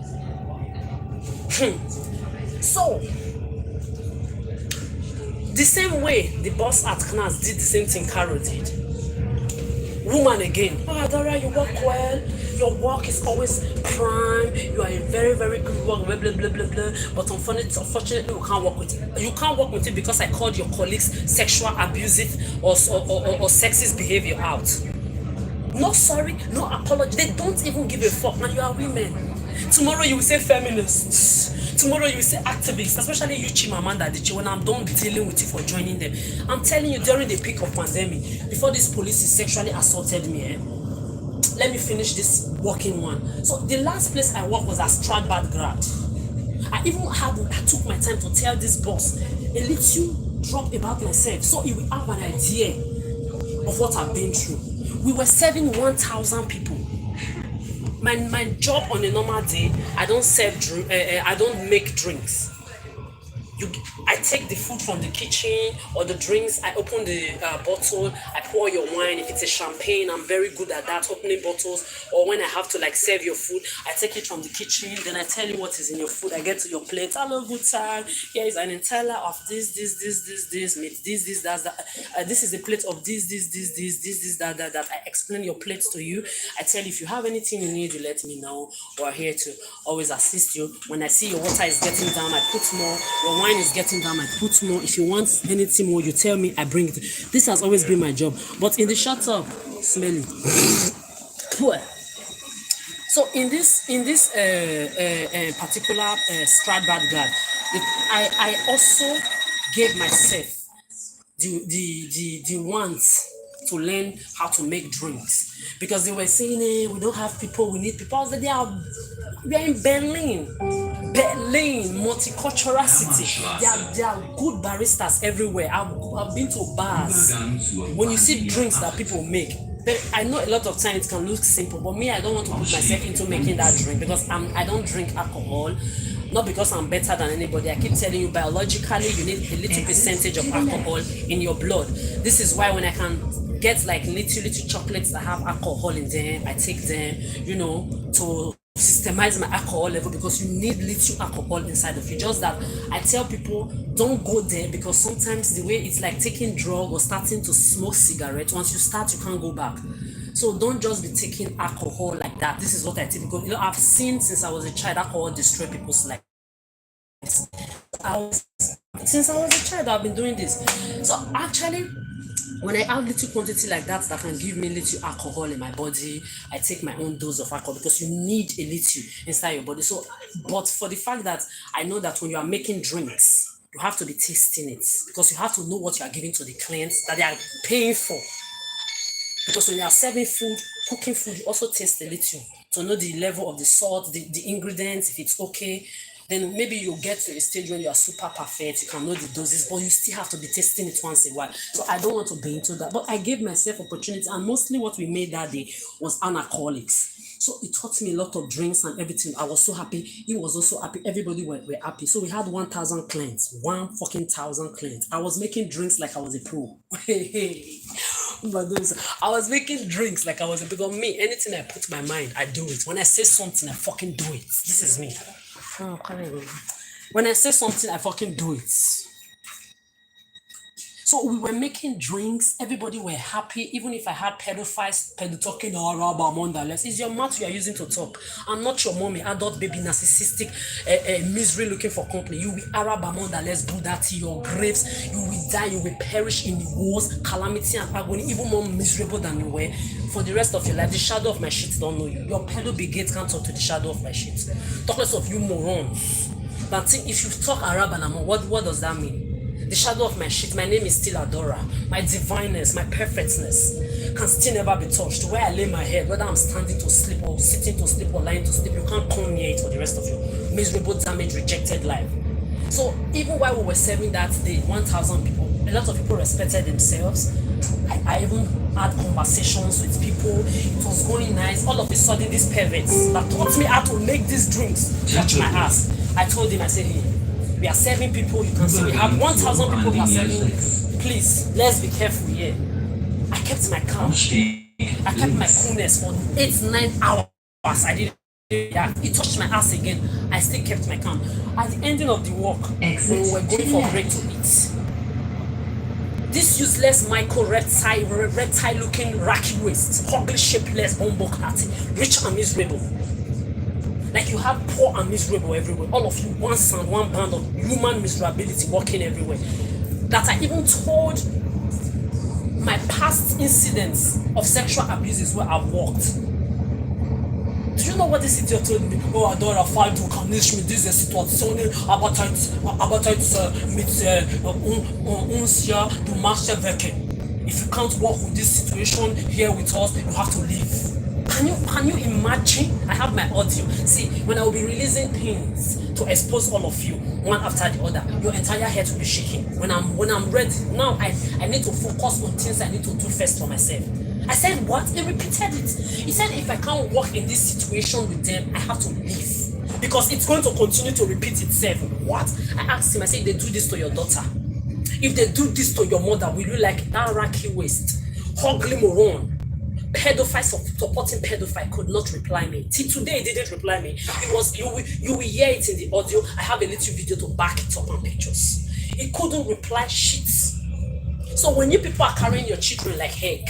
So, the same way the boss at CNAS did the same thing Carol did. Woman again. Oh, Adora, you work well. Your work is always prime. You are a very, very good work. Blah, blah, blah, blah, blah. But unfortunately, you can't work with it. You can't work with it because I called your colleagues sexual, abusive, or sexist behavior out. No sorry, no apology. They don't even give a fuck. Now you are women. Tomorrow you will say feminists. Tomorrow you will say activists, especially you, Chimamanda Adichie, when I'm done dealing with you for joining them. I'm telling you, during the peak of pandemic, before this police sexually assaulted me, let me finish this working one. So the last place I worked was at Stradbad Grad. I took my time to tell this boss a little drop about myself, so he will have an idea of what I've been through. We were serving 1,000 people. My job on a normal day, I don't serve I don't make drinks. I take the food from the kitchen or the drinks. I open the bottle. I pour your wine. If it's a champagne, I'm very good at that, opening bottles. Or when I have to like serve your food, I take it from the kitchen. Then I tell you what is in your food. I get to your plate. Hello, good time. Here is an entire of this, meat, this, that. This is a plate of this, that. I explain your plates to you. I tell you if you have anything you need, you let me know. We're here to always assist you. When I see your water is getting down, I put more. Your wine is getting down, I put more. If you want anything more, you tell me, I bring it. This has always been my job. But in the shut up, smelly. So in this particular Stradbad Guard, I also gave myself the wants to learn how to make drinks, because they were saying, hey, we don't have people, we need people. I was like, we are in Berlin, multicultural city. There are good baristas everywhere. I've been to bars. When you see drinks that people make, I know a lot of times it can look simple, but me, I don't want to put myself into making that drink, because I don't drink alcohol. Not because I'm better than anybody. I keep telling you, biologically, you need a little percentage of alcohol in your blood. This is why when I can get like little chocolates that have alcohol in them, I take them, to systemize my alcohol level, because you need little alcohol inside of you. Just that I tell people, don't go there, because sometimes the way it's like taking drug or starting to smoke cigarette, once you start, you can't go back. So don't just be taking alcohol like that. This is what I typically, I've seen since I was a child, alcohol destroy people's lives. Since I was a child, I've been doing this. So actually, when I have little quantity like that can give me little alcohol in my body, I take my own dose of alcohol, because you need a little inside your body. So, but for the fact that I know that when you are making drinks, you have to be tasting it, because you have to know what you are giving to the clients that they are paying for. Because when you are serving food, cooking food, you also taste a little to know the level of the salt, the ingredients, if it's okay. Then maybe you'll get to a stage when you are super perfect, you can know the doses, but you still have to be testing it once in a while. So I don't want to be into that, but I gave myself opportunity, and mostly what we made that day was alcoholics. So it taught me a lot of drinks and everything. I was so happy. He was also happy. Everybody were happy. So we had 1,000 clients, 1,000 clients. I was making drinks like I was a pro. I was making drinks like I was a, because me, anything I put my mind, I do it. When I say something, I fucking do it. This is me. When I say something, I fucking do it. So we were making drinks, everybody were happy, even if I had pedophiles, talking Arab among the less. It's your mouth you are using to talk. I'm not your mommy, adult baby, narcissistic, misery looking for company. You will Arab among the less, do that to your graves. You will die, you will perish in wars, calamity and agony, even more miserable than you were. For the rest of your life, the shadow of my shit don't know you. Your pedo brigade can't talk to the shadow of my shit. Talk less of you morons. But think if you talk Arab and Amon, what does that mean? The shadow of my shit, my name is still Adora. My divineness, my perfectness can still never be touched. Where I lay my head, whether I'm standing to sleep or sitting to sleep or lying to sleep, you can't come near it for the rest of your miserable, damaged, rejected life. So even while we were serving that day, 1,000 people, a lot of people respected themselves. I even had conversations with people. It was going nice. All of a sudden, these perverts that taught me how to make these drinks touch my ass. I told him, I said, hey, we are serving people. You can see we have 1,000 people we are serving. Please, let's be careful here. I kept my calm. I kept my coolness for 8-9 hours. I didn't. Yeah, it touched my ass again. I still kept my calm. At the ending of the walk, when we were going for break to eat, this useless reptile looking racky waist, ugly shapeless, bumbo party, rich and miserable. Like you have poor and miserable everywhere. All of you, one sound, one band of human miserability walking everywhere. That I even told my past incidents of sexual abuses where I've walked. Do you know what this idiot told me? Oh, Adora, fall du kan nicht mit dieser Situation arbeiten mit uns ja, du machst ja weg. If you can't work with this situation here with us, you have to leave. Can you imagine? I have my audio. See, when I will be releasing pins to expose all of you, one after the other, your entire head will be shaking. When I'm ready, now I need to focus on things I need to do first for myself. I said, what? He repeated it. He said, if I can't work in this situation with them, I have to leave. Because it's going to continue to repeat itself. What? I asked him, I said, if they do this to your daughter, if they do this to your mother, will you like that racky waist? Ugly moron. Pedophile supporting pedophile could not reply me. Till today, he didn't reply me. It was, you will hear it in the audio. I have a little video to back it up on pictures. He couldn't reply shit. So when you people are carrying your children like heck,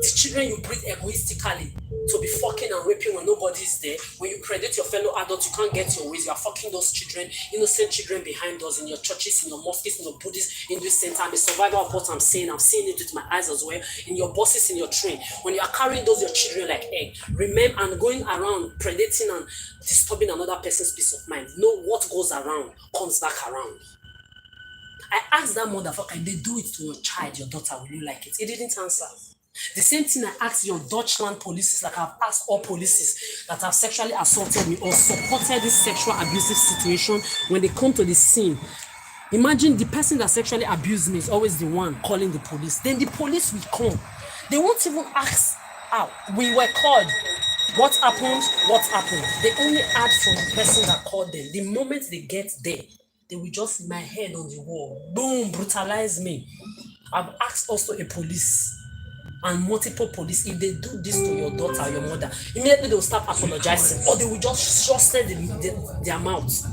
the children you breed egoistically to be fucking and raping when nobody is there, when you predate your fellow adults, you can't get your ways, you are fucking those children, innocent children behind us, in your churches, in your mosques, in your Buddhist, in this center. I'm a survivor of what I'm saying. I'm seeing it with my eyes as well. In your buses, in your train, when you are carrying those your children like egg, remember, and going around predating and disturbing another person's peace of mind. Know what goes around comes back around. I asked that motherfucker, if they do it to your child, your daughter, will you like it? He didn't answer. The same thing I asked your Dutchland police, like I've asked all police that have sexually assaulted me or supported this sexual abusive situation when they come to the scene. Imagine the person that sexually abused me is always the one calling the police. Then the police will come. They won't even ask out. We were called. What happened? What happened? They only add from the person that called them. The moment they get there, they will just my head on the wall. Boom, brutalize me. I've asked also a police and multiple police, if they do this to your daughter or your mother, immediately they will start apologizing, or they will just shut their mouths.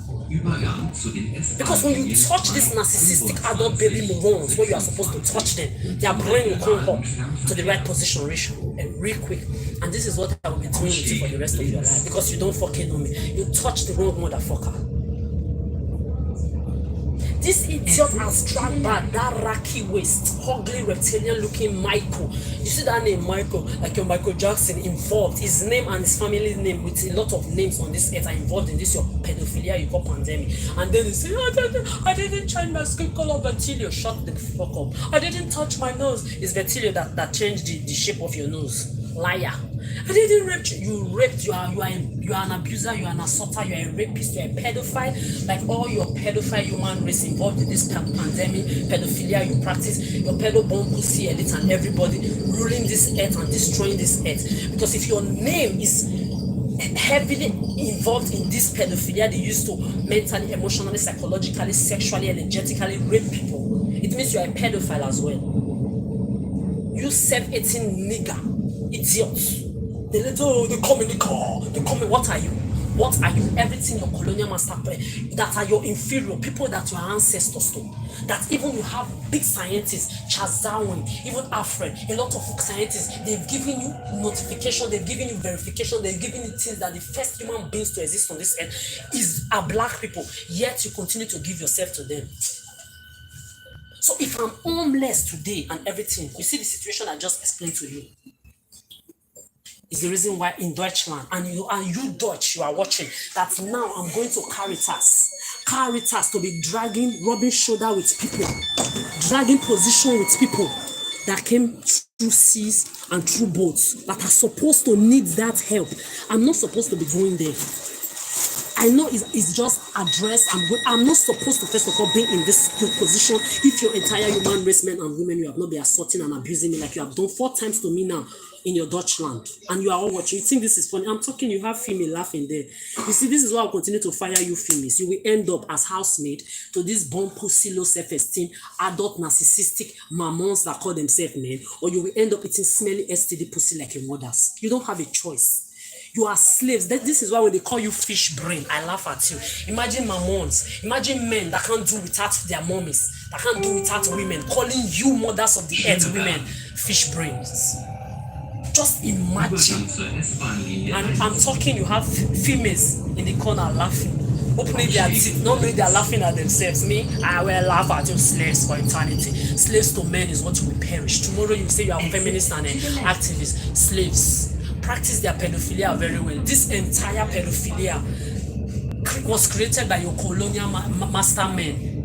Because when you touch this narcissistic adult baby morons, where you are supposed to touch them, their brain will come up to the right position ratio and real quick. And this is what I will be doing with you for the rest of your life, because you don't fucking know me. You touch the wrong motherfucker. This idiot has dragged back that racky waist, ugly reptilian looking Michael. You see that name, Michael, like your Michael Jackson, involved. His name and his family's name, with a lot of names on this earth, are involved in this your pedophilia you call pandemic. And then they say, I didn't change my skin color, Vertilio. Shut the fuck up. I didn't touch my nose. It's Vertilio that changed the shape of your nose. Liar. I didn't rape you. You raped. You are an abuser. You are an assaulter. You are a rapist. You are a pedophile. Like all your pedophile human race involved in this pandemic, pedophilia you practice. Your pedo-bomb pussy elite and everybody ruling this earth and destroying this earth. Because if your name is heavily involved in this pedophilia, they used to mentally, emotionally, psychologically, sexually, energetically rape people, it means you are a pedophile as well. You self-18 nigger, idiots. They come in the car. They come in. What are you? What are you? Everything your colonial master that are your inferior people that your ancestors to. That even you have big scientists, Charles Darwin, even Alfred, a lot of scientists, they've given you notification, they've given you verification, they've given you things that the first human beings to exist on this earth are black people, yet you continue to give yourself to them. So if I'm homeless today and everything, you see the situation I just explained to you, is the reason why in Deutschland, and you Dutch, you are watching, that now I'm going to Caritas to be rubbing shoulder with people, dragging position with people that came through seas and through boats that are supposed to need that help. I'm not supposed to be going there. I know it's just address. I'm not supposed to first of all be in this position. If your entire human race, men and women, you have not been assaulting and abusing me like you have done 4 times to me now in your Dutchland, and you are all watching. You think this is funny? I'm talking. You have female laughing there. You see, this is why I'll continue to fire you females. You will end up as housemaid to this bomb pussy low self-esteem adult narcissistic mammons that call themselves men, or you will end up eating smelly STD pussy like your mothers. You don't have a choice. You are slaves. This is why when they call you fish brain, I laugh at you. Imagine mammons. Imagine men that can't do without their mommies, that can't do without women, calling you mothers of the earth women fish brains. Just imagine. And I'm talking, you have females in the corner laughing, opening their teeth, not knowing they're laughing at themselves. Me, I will laugh at you slaves for eternity. Slaves to men is what you will perish. Tomorrow you say you are feminist and activist. Slaves practice their pedophilia very well. This entire pedophilia was created by your colonial master men.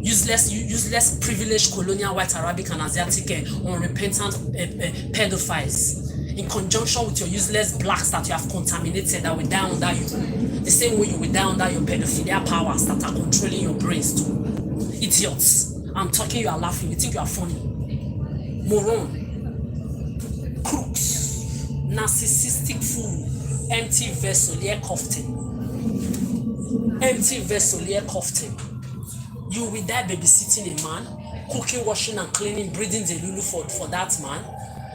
Useless, privileged colonial white, Arabic, and Asiatic unrepentant pedophiles, in conjunction with your useless blacks that you have contaminated that will die under you. The same way you will die under your pedophilia powers that are controlling your brains too. Idiots. I'm talking, you are laughing. You think you are funny. Moron. Crooks. Narcissistic fool, empty vessel, yeah, kofte. Empty vessel, yeah, kofte. You will die babysitting a man, cooking, washing, and cleaning, breathing the lulu for that man,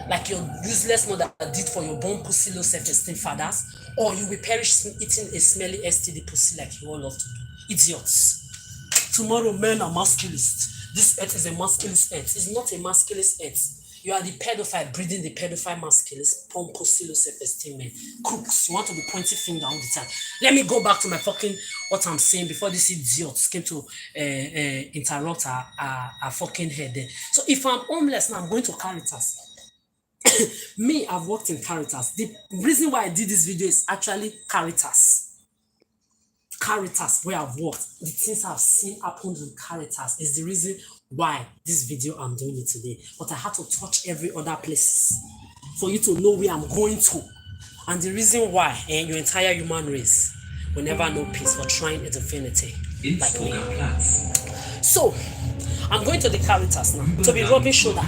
like your useless mother did for your born pussy low self-esteem fathers, or you will perish eating a smelly STD pussy like you all love to do. Idiots. Tomorrow, men are masculists. This earth is a masculist earth. It's not a masculist earth. You are the pedophile, breeding the pedophile masculinist, pompocilo self-esteem men. Crooks, you want to be pointing finger all the time. Let me go back to my fucking, what I'm saying before these idiots came to interrupt our fucking head there. So if I'm homeless now, I'm going to Caritas. Me, I've worked in Caritas. The reason why I did this video is actually Caritas. Caritas, where I've worked, the things I've seen happen in Caritas is the reason why this video I'm doing it today. But I had to touch every other places for you to know where I'm going to. And the reason why your entire human race will never know peace for trying at infinity like me. So I'm going to the Caritas now to be rubbing shoulder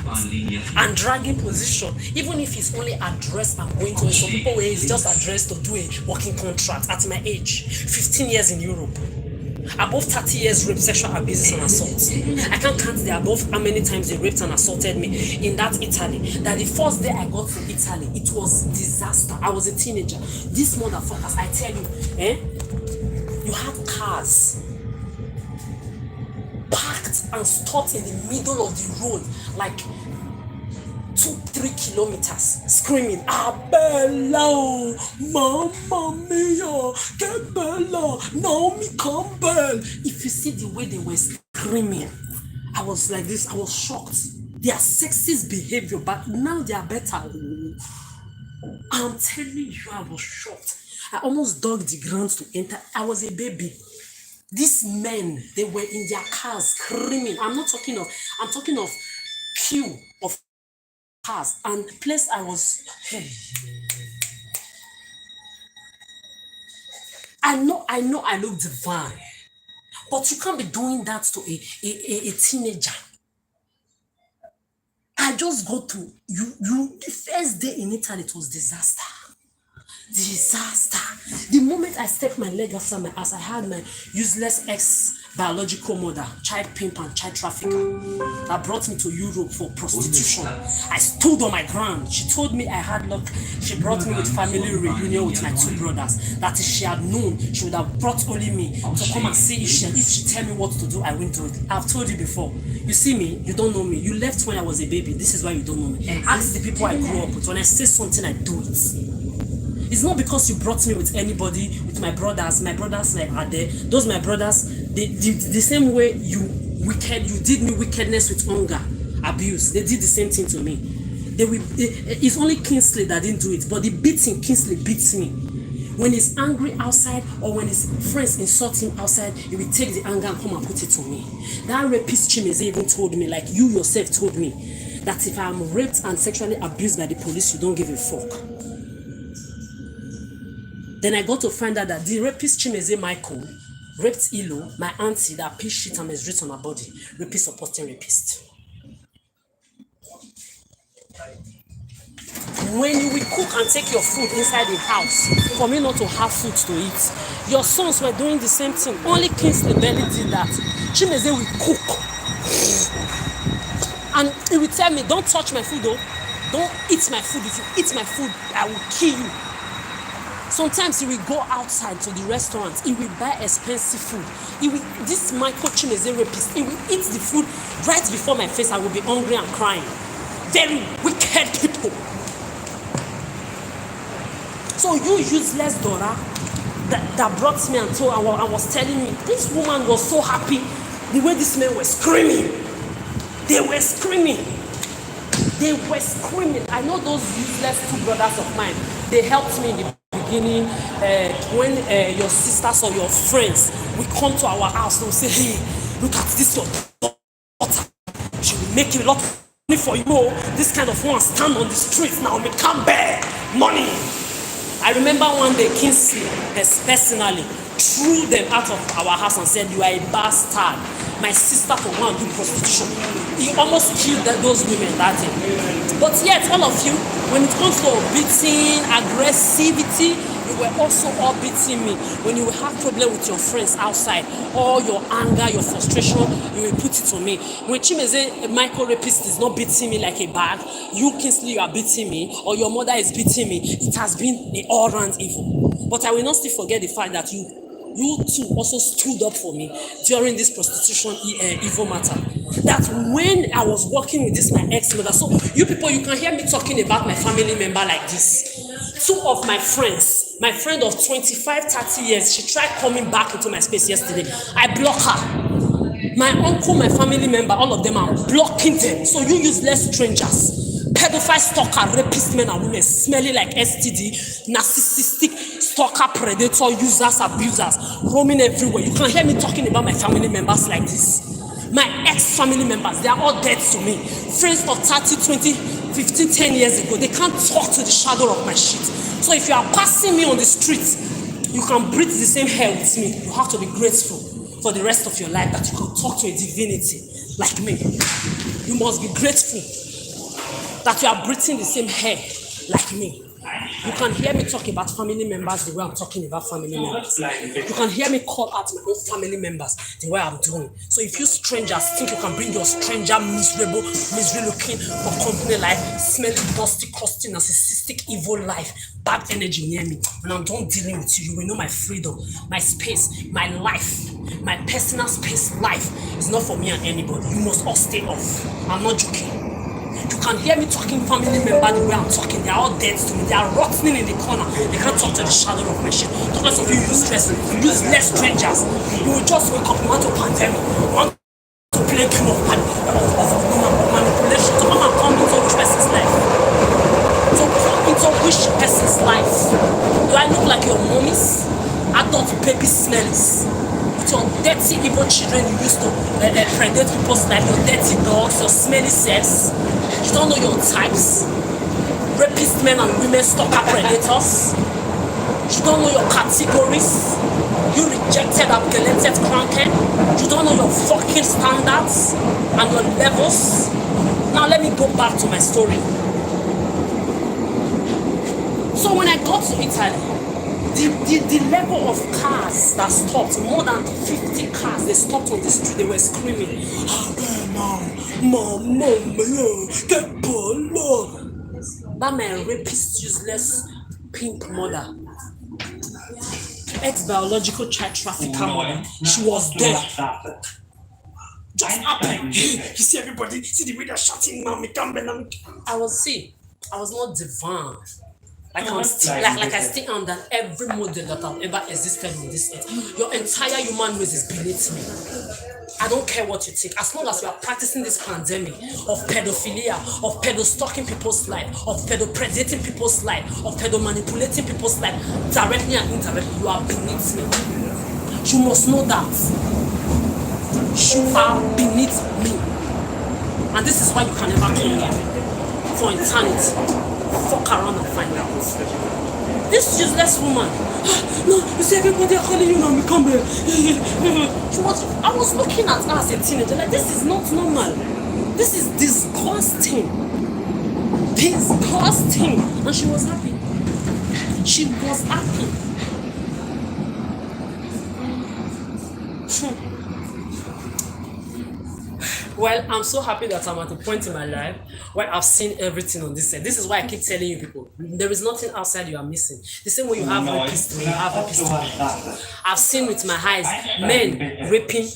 and dragging position. Even if it's only addressed, I'm going to. Some people where it's just addressed to do a working contract at my age, 15 years in Europe. Above 30 years rape, sexual abuses and assaults. I can't count the above how many times they raped and assaulted me in that Italy. That the first day I got to Italy, it was disaster. I was a teenager. These motherfuckers, I tell you, you had cars parked and stopped in the middle of the road, like 2-3 kilometers, screaming, Abella, Mamma Mia, get Bella, Naomi Campbell. If you see the way they were screaming, I was like this, I was shocked. Their sexist behavior, but now they are better. I'm telling you, I was shocked. I almost dug the ground to enter. I was a baby. These men, they were in their cars screaming. I'm talking of queue of cars. And the place I was, I know I look divine. But you can't be doing that to a teenager. I just go to, the first day in Italy, it was disaster. Disaster. The moment I stepped my leg outside my ass, I had my useless ex biological mother, child pimp and child trafficker, that brought me to Europe for prostitution. I stood on my ground. She told me I had luck. She brought me with family reunion with my two brothers. That if she had known, she would have brought only me to come and see if she tell me what to do, I won't do it. I've told you before. You see me, you don't know me. You left when I was a baby. This is why you don't know me. Ask the people I grew up with. When I say something, I do it. It's not because you brought me with anybody, with my brothers. My brothers are there. Those my brothers, the same way you did me wickedness with hunger, abuse. They did the same thing to me. It's only Kingsley that didn't do it, but the beating, Kingsley beats me. When he's angry outside or when his friends insult him outside, he will take the anger and come and put it to me. That rapist Chimeze even told me, like you yourself told me, that if I'm raped and sexually abused by the police, you don't give a fuck. Then I got to find out that the rapist Chimeze Michael raped Ilo, my auntie that pissed shit and menstruates on her body. Rapist supporting rapist. When you will cook and take your food inside the house for me not to have food to eat, your sons were doing the same thing. Only Kingsley barely did that. Chimeze will cook. And he will tell me, don't touch my food though. Don't eat my food. If you eat my food, I will kill you. Sometimes he will go outside to the restaurant. He will buy expensive food. This Michael Chimeze rapist, he will eat the food right before my face. I will be hungry and crying. Very wicked people. So you useless Dora that brought me and told, I was telling me, this woman was so happy the way these men were screaming. They were screaming. They were screaming. I know those useless two brothers of mine. They helped me in the beginning when your sisters or your friends will come to our house. They will say, hey, look at this your daughter. She will make a lot of money for you. This kind of one stand on the street now. We can't bear money. I remember one day Kingsley personally threw them out of our house and said, you are a bastard. My sister for one do prostitution. He almost killed those women that day. But yet, all of you, when it comes to beating, aggressivity, you were also all beating me. When you will have problem with your friends outside, all your anger, your frustration, you will put it on me. When Chimeze Michael rapist is not beating me like a bag, you Kingsley, you are beating me, or your mother is beating me, it has been the all-round evil. But I will not still forget the fact that you too also stood up for me during this prostitution evil matter. That when I was working with this, my ex-mother, so you people, you can hear me talking about my family member like this. Two of my friends, my friend of 25, 30 years, she tried coming back into my space yesterday. I block her. My uncle, my family member, all of them are blocking them. So you useless strangers. Pedophile, stalker, rapist men and women, smelling like STD, narcissistic, stalker, predator, users, abusers, roaming everywhere. You can hear me talking about my family members like this. My ex-family members, they are all dead to me. Friends of 30, 20, 15, 10 years ago, they can't talk to the shadow of my shit. So if you are passing me on the street, you can breathe the same air with me. You have to be grateful for the rest of your life that you can talk to a divinity like me. You must be grateful that you are breathing the same air like me. You can hear me talk about family members the way I'm talking about family members. You can hear me call out my own family members the way I'm doing. So if you strangers think you can bring your stranger, miserable, misery looking for company life, smelling, dusty, crusty, narcissistic, evil life, bad energy near me, when I'm done dealing with you, you will know my freedom, my space, my life, my personal space, life is not for me and anybody. You must all stay off. I'm not joking. You can hear me talking family member the way I'm talking. They are all dead to me. They are rotting in the corner. They can't talk to the shadow of my shit. Because of you useless strangers. You will just wake up, want to pandemic, want to play game of manipulation. So come and come into which person's life? So come into which person's life? Do I look like your mommies? Adult baby smells. Your dirty evil children you used to predate people's life, your dirty dogs, your smelly sex. You don't know your types. Rapist men and women, stalker predators. You don't know your categories. You rejected, abgelented crankhead. You don't know your fucking standards and your levels. Now let me go back to my story. So when I got to Italy, The level of cars that stopped, more than 50 cars, they stopped on the street, they were screaming, that my rapist, useless pimp mother, ex-biological child trafficker mother, she was there. Just happened. You see everybody, see the way they're shouting, mommy, I was not divine. Like I still am than every model that have ever existed on this earth. Your entire human race is beneath me. I don't care what you think. As long as you are practicing this pandemic of pedophilia, of pedo-stalking people's life, of pedo-predating people's life, of pedo-manipulating people's life, directly and indirectly, you are beneath me. You must know that. You are beneath me. And this is why you can never come here for eternity. Fuck around and find out. This useless woman. No, you see everybody are calling you now, me come here. I was looking at her as a teenager, like this is not normal. This is disgusting. Disgusting. And she was happy. She was happy. Well, I'm so happy that I'm at a point in my life where I've seen everything on this side. This is why I keep telling you people, there is nothing outside you are missing. The same way you have rapists, you have rapists. I've seen with my eyes men raping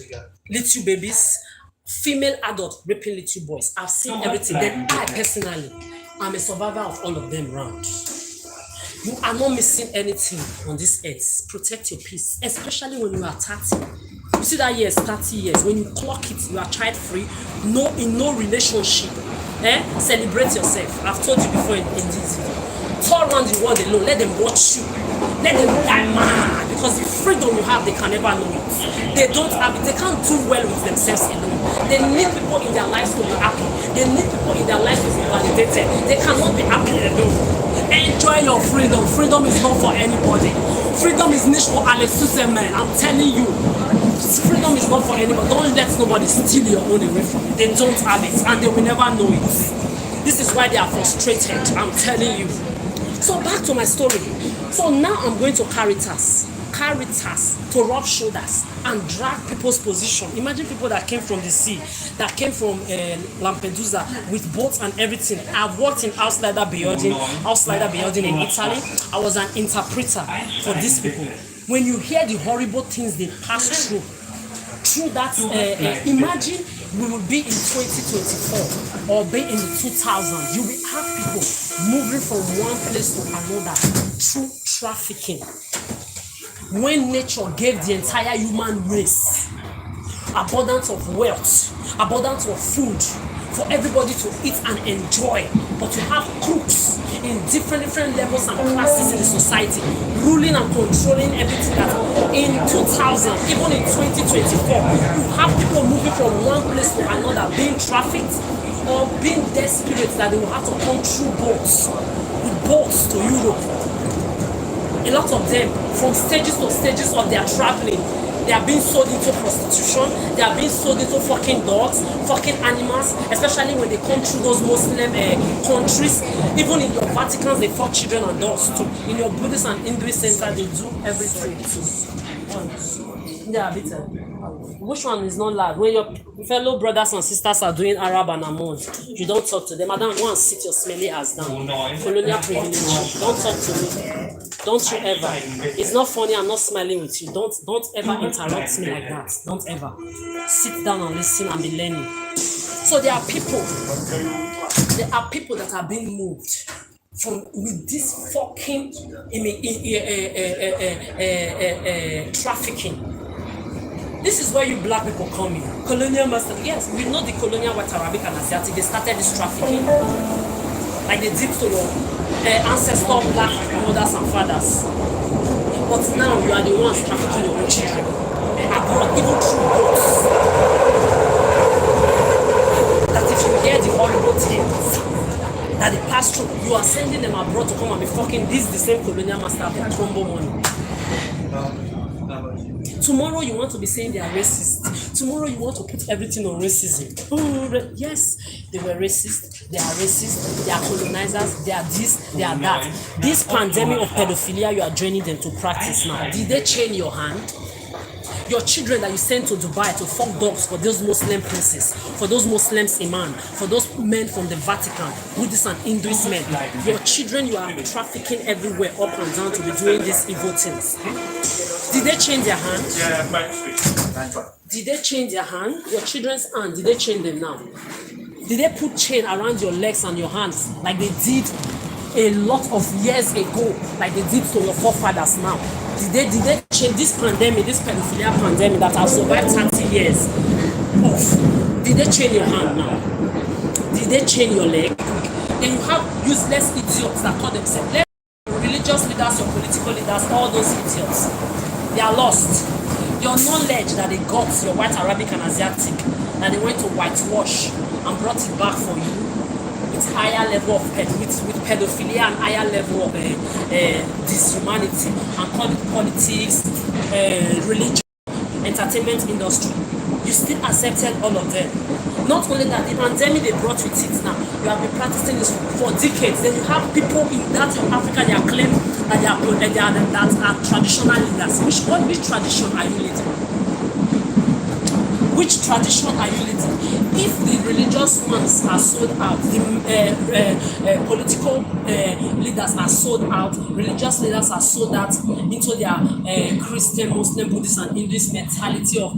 little babies, female adults raping little boys. I've seen everything. Then I personally, I'm a survivor of all of them round. You are not missing anything on this earth. Protect your peace, especially when you are 30. You see that years, 30 years, when you clock it, you are child free, in no relationship. Celebrate yourself. I've told you before in this video. Tour around the world alone, let them watch you. Let them die mad. Because the freedom you have, they can never know it. They don't have it, they can't do well with themselves alone. They need people in their lives to be happy. They need people in their lives to be validated. They cannot be happy alone. Enjoy your freedom. Freedom is not for anybody. Freedom is niche for Alexis, man. I'm telling you. Freedom is not for anybody. Don't let nobody steal your own away from you. They don't have it and they will never know it. This is why they are frustrated. I'm telling you. So back to my story. So now I'm going to CARITAS to rub shoulders and drag people's position. Imagine people that came from the sea, that came from Lampedusa with boats and everything. I've worked in Outsider building in Italy. I was an interpreter for these people. When you hear the horrible things they pass through that, imagine we will be in 2024 or be in the 2000s. You will have people moving from one place to another through trafficking. When nature gave the entire human race abundance of wealth, abundance of food for everybody to eat and enjoy, but you have crooks in different levels and classes in the society ruling and controlling everything. That in 2000, even in 2024, you have people moving from one place to another, being trafficked or being desperate that they will have to come through boats to Europe. A lot of them, from stages to stages of their traveling, they are being sold into prostitution, they are being sold into fucking dogs, fucking animals, especially when they come through those Muslim countries. Even in your Vaticans, they fuck children and dogs too. In your Buddhist and Hinduist center, they do everything too. Yeah, which one is not loud? When your fellow brothers and sisters are doing Arab and Amon, you don't talk to them. Madam, go and sit your smelly ass down. Colonial privilege. Don't talk to me. Don't you ever. It's not funny. I'm not smiling with you. Don't ever interrupt me like that. Don't ever. Sit down and listen and be learning. So there are people that are being moved from with this fucking trafficking. This is where you black people come in. Colonial master. Yes, we know the colonial white Arabic and Asiatic. They started this trafficking. Like they did to your ancestor black mothers and fathers. But now you are the ones trafficking your own children. Abroad, even through boats. That if you hear the horrible things that they pass through, you are sending them abroad to come and be fucking this the same colonial master for combo money. Tomorrow you want to be saying they are racist. Tomorrow you want to put everything on racism. Oh, yes, they were racist, they are racist, they are colonizers, they are this, they are that. This pandemic of pedophilia you are joining them to practice now. Did they chain your hand? Your children that you sent to Dubai to fuck dogs for those Muslim princes, for those Muslims imam, for those men from the Vatican, Buddhist and Hinduist men. Your children you are trafficking everywhere up and down to be doing these evil things. Did they change their hand? Did they change their hand? Your children's hand, did they change them now? Did they put chain around your legs and your hands like they did a lot of years ago, like they did to your forefathers now? Did they change this pandemic, this pedophilia pandemic that has survived 30 years off? Did they chain your hand now? Did they chain your leg? Then you have useless idiots that call themselves religious leaders or political leaders, all those idiots. They are lost. Your knowledge that they got, your white, Arabic, and Asiatic, that they went to whitewash and brought it back for you with higher level of with pedophilia and higher level of dishumanity, and call it politics, religion, entertainment industry. You still accepted all of them. Not only that, the pandemic they brought with it now, you have been practicing this for decades. Then you have people in that of Africa, they are claiming that that are traditional leaders. Which tradition are you leading? Which tradition are you leading? If the religious ones are sold out, the political leaders are sold out, religious leaders are sold out into their Christian, Muslim, Buddhist, and Hinduist mentality of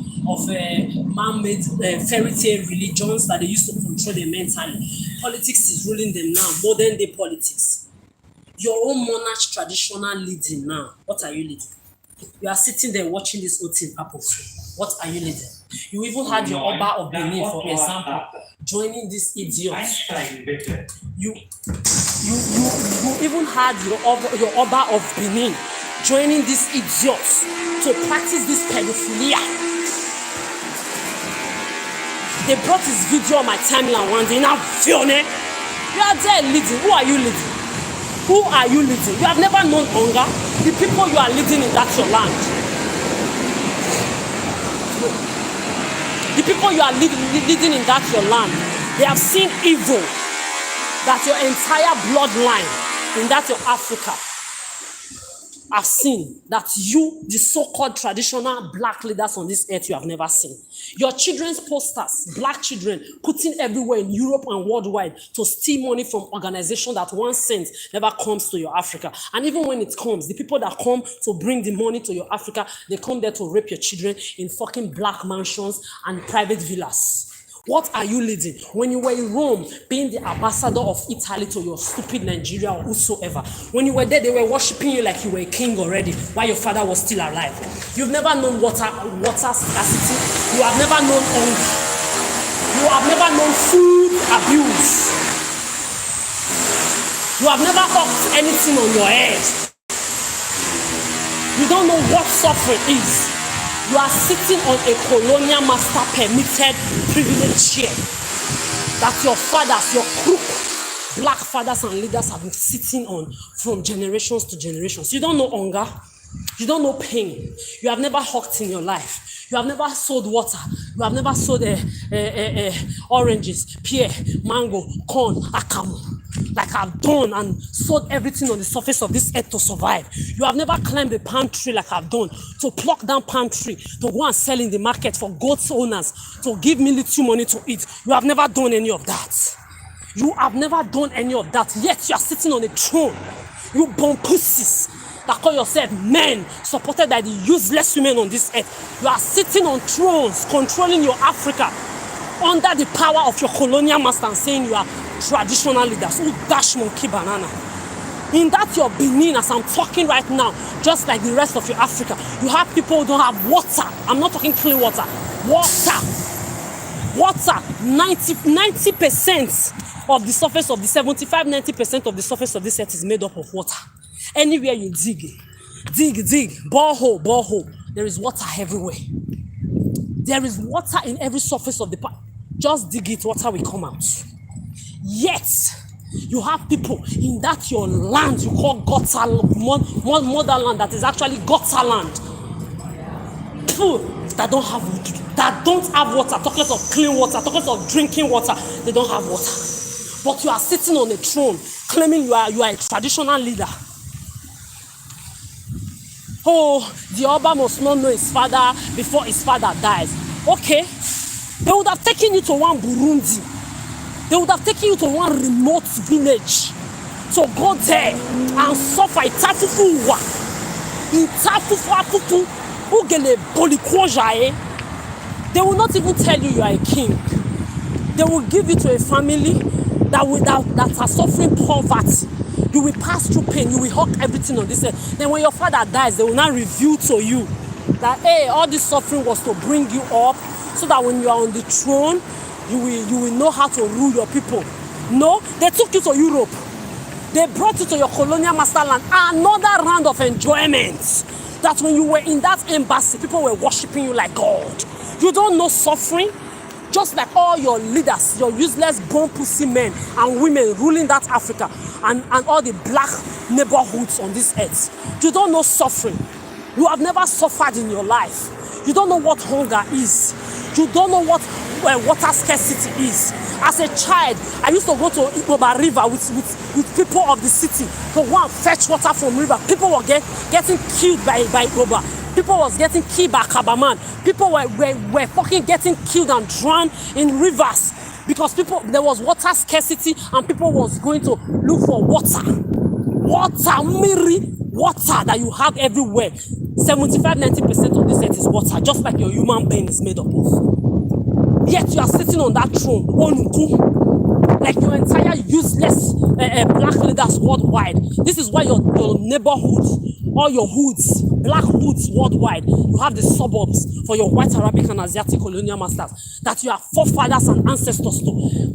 man-made fairy tale religions that they used to control them mentally. Politics is ruling them now, modern day politics. Your own monarch traditional leading now. What are you leading? You are sitting there watching this whole thing happen. What are you leading? You even had your Oba of Benin, for example, joining these idiots. You even had your Oba of Benin joining these idiots to practice this pedophilia. They brought this video on my timeline one day. Now, Fiona, you are there leading. Who are you leading? Who are you leading? You have never known hunger. The people you are leading in that your land. The people you are leading in that your land, they have seen evil that your entire bloodline in that your Africa have seen, that you, the so-called traditional black leaders on this earth, you have never seen. Your children's posters, black children, putting everywhere in Europe and worldwide to steal money from organizations that 1 cent never comes to your Africa. And even when it comes, the people that come to bring the money to your Africa, they come there to rape your children in fucking black mansions and private villas. What are you leading? When you were in Rome, being the ambassador of Italy to your stupid Nigeria or whosoever, when you were there, they were worshiping you like you were a king already, while your father was still alive. You've never known water scarcity. You have never known hunger. You have never known food abuse. You have never hawked anything on your head. You don't know what suffering is. You are sitting on a colonial master permitted privilege chair that your fathers, your crook black fathers and leaders have been sitting on from generations to generations. You don't know hunger. You don't know pain. You have never hawked in your life. You have never sold water. You have never sold oranges, pear, mango, corn, akamu, like I've done and sold everything on the surface of this earth to survive. You have never climbed a palm tree like I've done, to pluck down palm tree, to go and sell in the market for goats owners, to give me little money to eat. You have never done any of that. You have never done any of that, yet you are sitting on a throne. You born pussies that call yourself men, supported by the useless women on this earth. You are sitting on thrones, controlling your Africa, under the power of your colonial master, and saying you are traditional leaders who dash monkey banana. In that your Benin, as I'm talking right now, just like the rest of your Africa, you have people who don't have water. I'm not talking clean water. Water. 90% of the surface of the 90% of the surface of this earth is made up of water. Anywhere you dig, borehole, there is water everywhere. There is water in every surface of the part. Just dig it, water will come out. Yet, you have people in that your land you call gutter, motherland, that is actually gutter land. people that don't have water, talk less of clean water, talk less of drinking water, they don't have water. But you are sitting on a throne claiming you are a traditional leader. Oh, the Oba must not know his father before his father dies. Okay, they would have taken you to one Burundi. They would have taken you to one remote village to go there and suffer itafufu. They will not even tell you are a king. They will give you to a family that are suffering poverty. You will pass through pain. You will hug everything on this earth. Then when your father dies, they will now reveal to you that, hey, all this suffering was to bring you up so that when you are on the throne, you will know how to rule your people. No, they took you to Europe. They brought you to your colonial masterland. Another round of enjoyment. That when you were in that embassy, people were worshiping you like God. You don't know suffering. Just like all your leaders, your useless born pussy men and women ruling that Africa and all the black neighborhoods on this earth. You don't know suffering. You have never suffered in your life. You don't know what hunger is. You don't know what water scarcity is. As a child, I used to go to Iboba River with people of the city to go and fetch water from river. People were getting killed by Iboba. People was getting killed by Kabaman. People were fucking getting killed and drowned in rivers because there was water scarcity and people was going to look for water. Water that you have everywhere. 75-90% of this earth is water, just like your human being is made up of. Yet you are sitting on that throne, like your entire useless black leaders worldwide. This is why your neighborhoods, all your hoods, black hoods worldwide, you have the suburbs for your white, Arabic, and Asiatic colonial masters that your forefathers and ancestors to,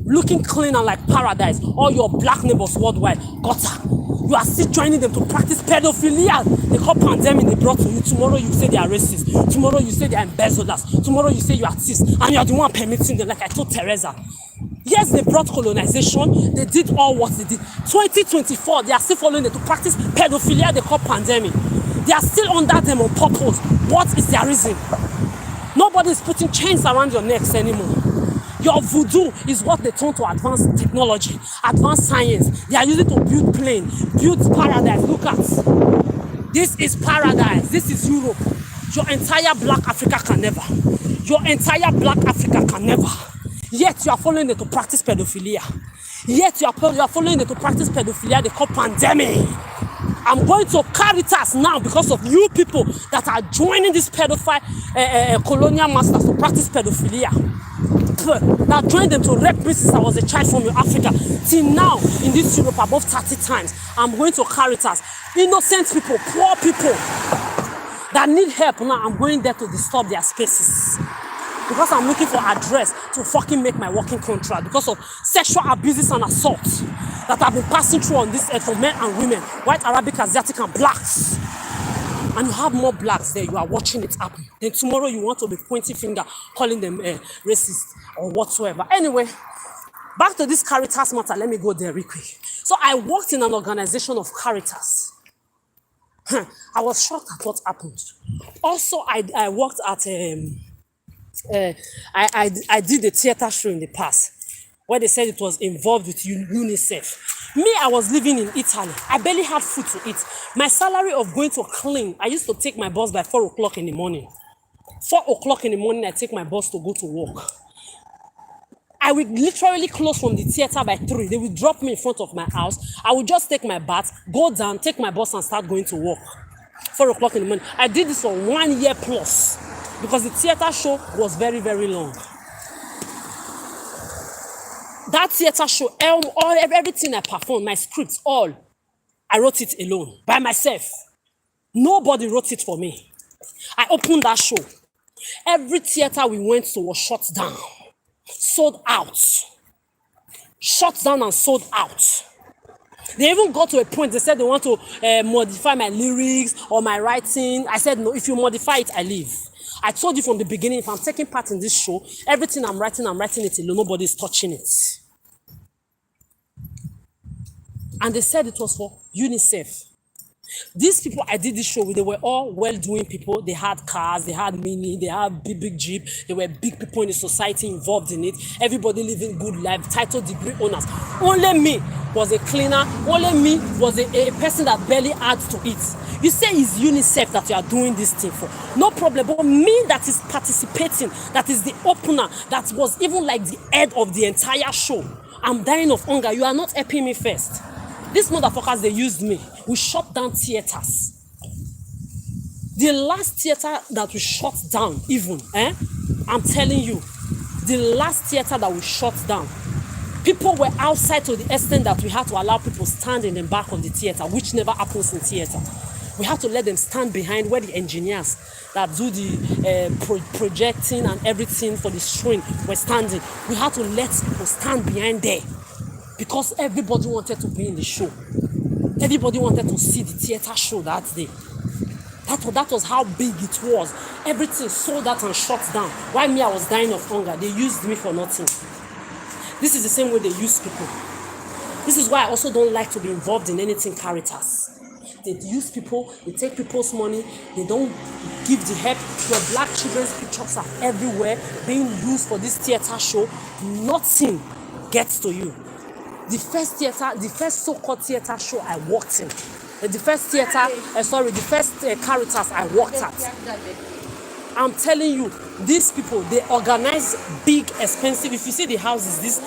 looking clean and like paradise. All your black neighbors worldwide, gutter. You are still joining them to practice pedophilia. They call pandemic they brought to you. Tomorrow you say they are racist. Tomorrow you say they are embezzlers. Tomorrow you say you are thieves. And you are the one permitting them, like I told Teresa. Yes, they brought colonization. They did all what they did. 2024, they are still following them to practice pedophilia they call pandemic. They are still under them on purpose. What is their reason? Nobody is putting chains around your necks anymore. Your voodoo is what they turn to advanced technology, advanced science. They are using to build plane, build paradise. Look at this is paradise. This is Europe. Your entire black Africa can never. Your entire black Africa can never. Yet you are following them to practice pedophilia. Yet you are following them to practice pedophilia. They call pandemic. I'm going to CARITAS now because of you people that are joining this pedophile colonial masters to practice pedophilia. That joined them to rape me since I was a child from Africa. Till now, in this Europe, above 30 times, I'm going to CARITAS. Innocent people, poor people that need help now, I'm going there to disturb their spaces. Because I'm looking for address to fucking make my working contract. Because of sexual abuses and assaults that have been passing through on this earth for men and women, white, Arabic, Asiatic, and blacks. And you have more blacks there, you are watching it happen. Then tomorrow you want to be pointing finger, calling them racist or whatsoever. Anyway, back to this CARITAS matter, let me go there real quick. So I worked in an organization of CARITAS. I was shocked at what happened. Also, I worked at, I did a theater show in the past where they said it was involved with UNICEF. Me, I was living in Italy. I barely had food to eat. My salary of going to clean, I used to take my bus by 4 o'clock in the morning. 4 o'clock in the morning, I take my bus to go to work. I would literally close from the theater by 3. They would drop me in front of my house. I would just take my bath, go down, take my bus and start going to work. 4 o'clock in the morning. I did this for 1 year plus because the theater show was very, very long. That theater show, everything I performed, my scripts, all, I wrote it alone, by myself. Nobody wrote it for me. I opened that show. Every theater we went to was shut down, sold out. Shut down and sold out. They even got to a point, they said they want to modify my lyrics or my writing. I said, no, if you modify it, I leave. I told you from the beginning, if I'm taking part in this show, everything I'm writing it alone. Nobody's touching it. And they said it was for UNICEF. These people I did this show with, they were all well-doing people. They had cars, they had mini, they had big jeep. They were big people in the society involved in it. Everybody living good life, title degree owners. Only me was a cleaner. Only me was a person that barely had to eat. You say it's UNICEF that you are doing this thing for. No problem. But me that is participating, that is the opener, that was even like the head of the entire show. I'm dying of hunger. You are not helping me first. These motherfuckers, they used me. We shut down theaters. The last theater that we shut down, even, I'm telling you, the last theater that we shut down, people were outside to the extent that we had to allow people stand in the back of the theater, which never happens in theater. We have to let them stand behind where the engineers that do the projecting and everything for the screen were standing. We had to let people stand behind there because everybody wanted to be in the show. Everybody wanted to see the theater show that day. That was how big it was. Everything sold out and shut down. While me, I was dying of hunger. They used me for nothing. This is the same way they use people. This is why I also don't like to be involved in anything CARITAS. They use people, they take people's money, they don't give the help. Your black children's pictures are everywhere being used for this theater show. Nothing gets to you. The first so-called theater show I worked in, the first CARITAS I worked at. I'm telling you, these people, they organize big, expensive. If you see the houses, these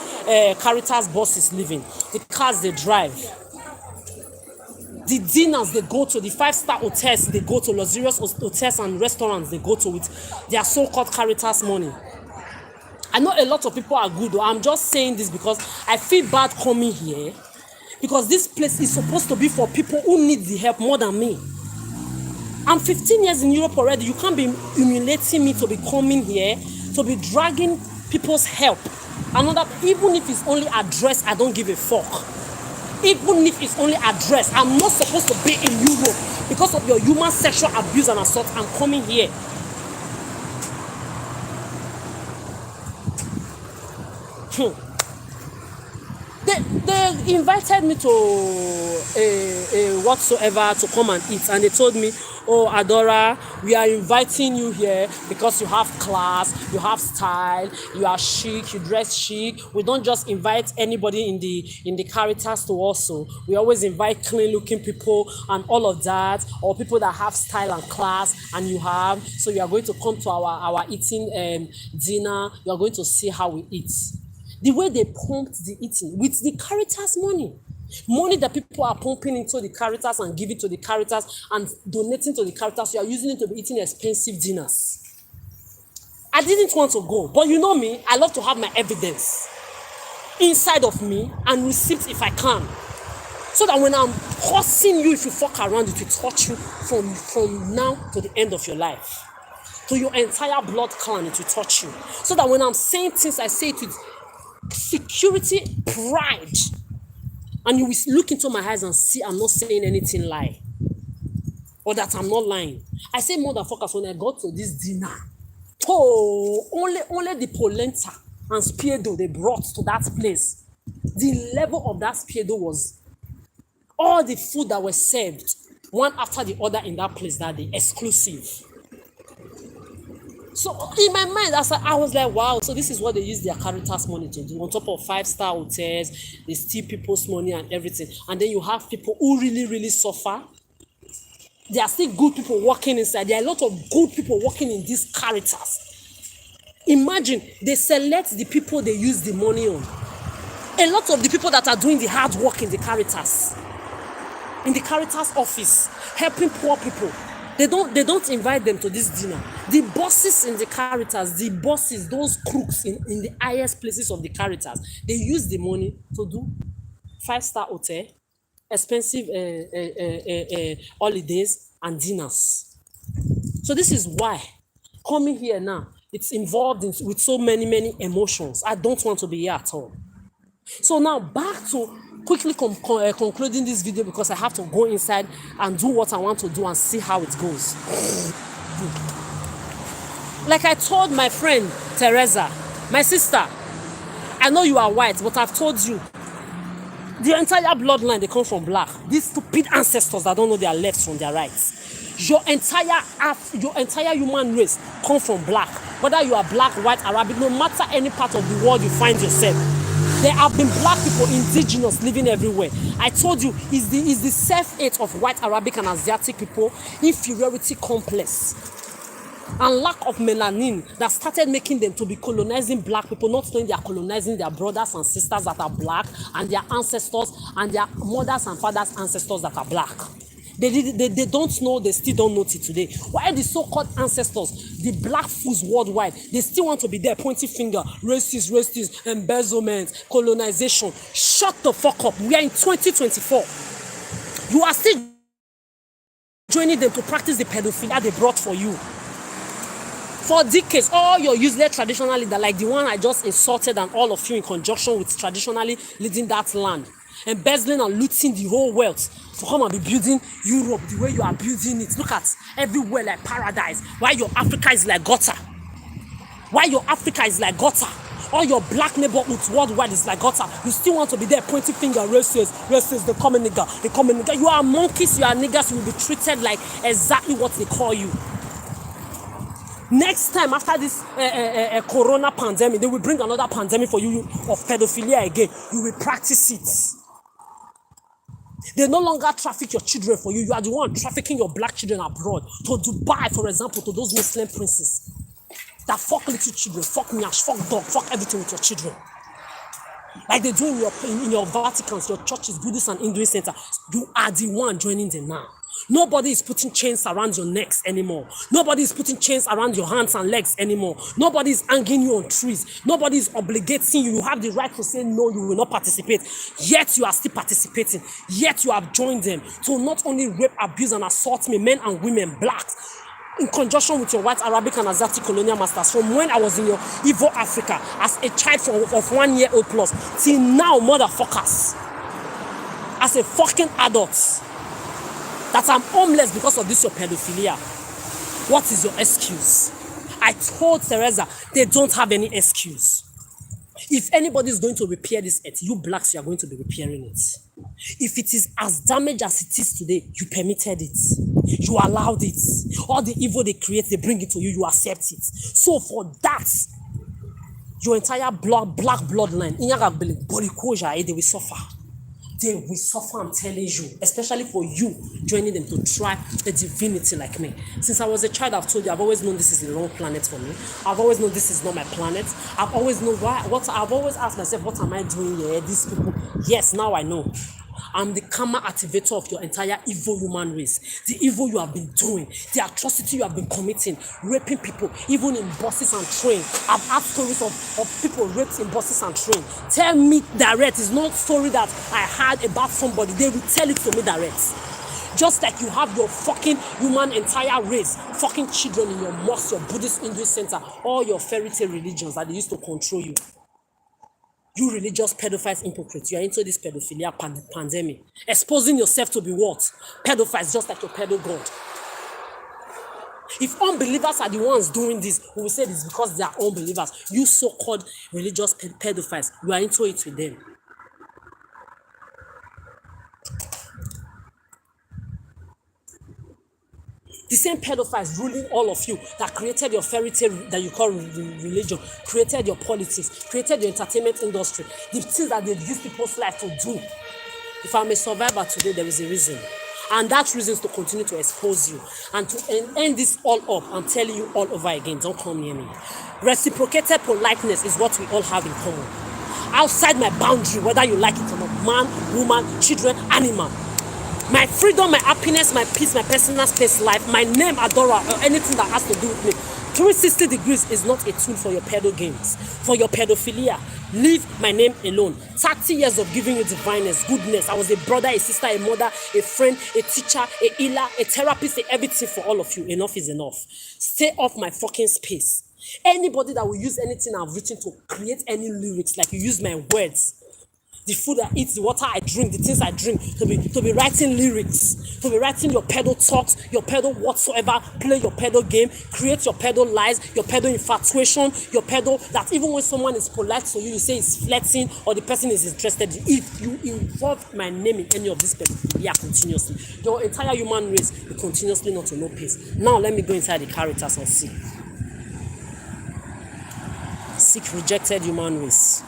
CARITAS bosses live in, the cars they drive, the dinners they go to, the 5-star hotels they go to, luxurious hotels and restaurants they go to with their so-called CARITAS money. I know a lot of people are good, though. I'm just saying this because I feel bad coming here, because this place is supposed to be for people who need the help more than me. I'm 15 years in Europe already. You can't be humiliating me to be coming here, to be dragging people's help. Even if it's only address, I don't give a fuck. Even if it's only address, I'm not supposed to be in Europe because of your human sexual abuse and assault. I'm coming here. They invited me to a whatsoever to come and eat, and they told me, oh Adora, we are inviting you here because you have class, you have style, you are chic, you dress chic. We don't just invite anybody in the CARITAS to also. We always invite clean looking people and all of that, or people that have style and class, and you have. So you are going to come to our eating dinner. You are going to see how we eat. The way they pumped the eating with the CARITAS money that people are pumping into the CARITAS and giving to the CARITAS and donating to the CARITAS, you are using it to be eating expensive dinners. I didn't want to go, but you know me, I love to have my evidence inside of me and receipts if I can, so that when I'm cursing you, if you fuck around, it will touch you from now to the end of your life, to your entire blood clan. It will touch you, so that when I'm saying things, I say it with security, pride, and you will look into my eyes and see I'm not saying anything lie, or that I'm not lying. I say motherfuckers, when I got to this dinner, only the polenta and spiedo they brought to that place, the level of that spiedo was all the food that was served one after the other in that place that day, exclusive. So in my mind, I was like, wow, so this is what they use their CARITAS money to do. On top of 5-star hotels, they steal people's money and everything. And then you have people who really, really suffer. There are still good people working inside. There are a lot of good people working in this CARITAS. Imagine, they select the people they use the money on. A lot of the people that are doing the hard work in the CARITAS office, helping poor people, they don't invite them to this dinner. The bosses in the CARITAS, those crooks in the highest places of the CARITAS, they use the money to do 5-star hotel, expensive holidays and dinners. So this is why coming here now, it's involved with so many emotions. I don't want to be here at all. So now back to quickly concluding this video, because I have to go inside and do what I want to do and see how it goes. Like I told my friend Teresa, my sister, I know you are white, but I've told you, The entire bloodline, they come from black. These stupid ancestors that don't know their lefts from their rights. Your entire human race come from black. Whether you are black, white, Arabic, no matter any part of the world you find yourself, there have been black people, indigenous, living everywhere. I told you, it's the self-hate of white, Arabic, and Asiatic people, inferiority complex, and lack of melanin that started making them to be colonizing black people, not knowing they are colonizing their brothers and sisters that are black, and their ancestors and their mothers and fathers' ancestors that are black. They don't know, they still don't know till today. Why the so-called ancestors, the black fools worldwide, they still want to be there pointing finger, racist, embezzlement, colonization. Shut the fuck up. We are in 2024. You are still joining them to practice the pedophilia they brought for you. For decades, all your useless traditional leaders, like the one I just insulted, and all of you in conjunction with traditionally leading that land, embezzling and looting the whole wealth to come and be building Europe the way you are building it. Look at everywhere like paradise. Why your Africa is like gutter? Why your Africa is like gutter? All your black neighborhoods worldwide is like gutter. You still want to be there pointing finger, racist, the common nigger. You are monkeys, you are niggers, you will be treated like exactly what they call you. Next time, after this corona pandemic, they will bring another pandemic for you of pedophilia again. You will practice it. They no longer traffic your children for you. You are the one trafficking your black children abroad to Dubai, for example, to those Muslim princes that fuck little children, fuck nyash, fuck dog, fuck everything with your children. Like they do in your Vaticans, your churches, Buddhist and Hinduist center. You are the one joining them now. Nobody is putting chains around your necks anymore. Nobody is putting chains around your hands and legs anymore. Nobody is hanging you on trees. Nobody is obligating you. You have the right to say no, you will not participate. Yet you are still participating. Yet you have joined them to not only rape, abuse, and assault me, men and women, blacks, in conjunction with your white, Arabic, and Asiatic colonial masters. From when I was in your Evo Africa as a child of 1 year old plus till now, motherfuckers, as a fucking adult, that I'm homeless because of this your pedophilia. What is your excuse? I told Teresa, they don't have any excuse. If anybody is going to repair this earth, you blacks, you are going to be repairing it. If it is as damaged as it is today, you permitted it. You allowed it. All the evil they create, they bring it to you, you accept it. So for that, your entire black bloodline, they will suffer. They will suffer, I'm telling you, especially for you joining them to try a divinity like me. Since I was a child, I've told you, I've always known this is the wrong planet for me. I've always known this is not my planet. I've always known I've always asked myself, what am I doing here? These people. Yes, now I know. I'm the karma activator of your entire evil human race. The evil you have been doing, the atrocity you have been committing, raping people, even in buses and trains. I've had stories of people raped in buses and trains. Tell me direct. It's not story that I had about somebody. They will tell it to me direct. Just like you have your fucking human entire race, fucking children in your mosque, your Buddhist Hinduist center, all your fairy tale religions that they used to control you. You religious pedophiles, hypocrites, you are into this pedophilia pandemic. Exposing yourself to be what? Pedophiles, just like your pedo god. If unbelievers are the ones doing this, we will say this because they are unbelievers. You so-called religious pedophiles, you are into it with them. The same pedophiles ruling all of you that created your fairy tale that you call religion, created your politics, created your entertainment industry, the things that they use people's life to do. If I'm a survivor today, there is a reason. And that reason is to continue to expose you. And to end this all up, I'm telling you all over again, don't come near me. Reciprocated politeness is what we all have in common. Outside my boundary, whether you like it or not, man, woman, children, animal. My freedom, my happiness, my peace, my personal space life, my name, Adora, or anything that has to do with me. 360 degrees is not a tool for your pedo games, for your pedophilia. Leave my name alone. 30 years of giving you divineness, goodness. I was a brother, a sister, a mother, a friend, a teacher, a healer, a therapist, everything for all of you. Enough is enough. Stay off my fucking space. Anybody that will use anything I've written to create any lyrics, like you use my words, the food I eat, the water I drink, the things I drink, to be writing lyrics, to be writing your pedo talks, your pedo whatsoever, play your pedo game, create your pedo lies, your pedo infatuation, your pedo that even when someone is polite to you, you say it's flirting or the person is interested. If you involve my name in any of this pedophilia continuously, your entire human race will continuously not to know peace. Now let me go inside the CARITAS and see. Seek rejected human race.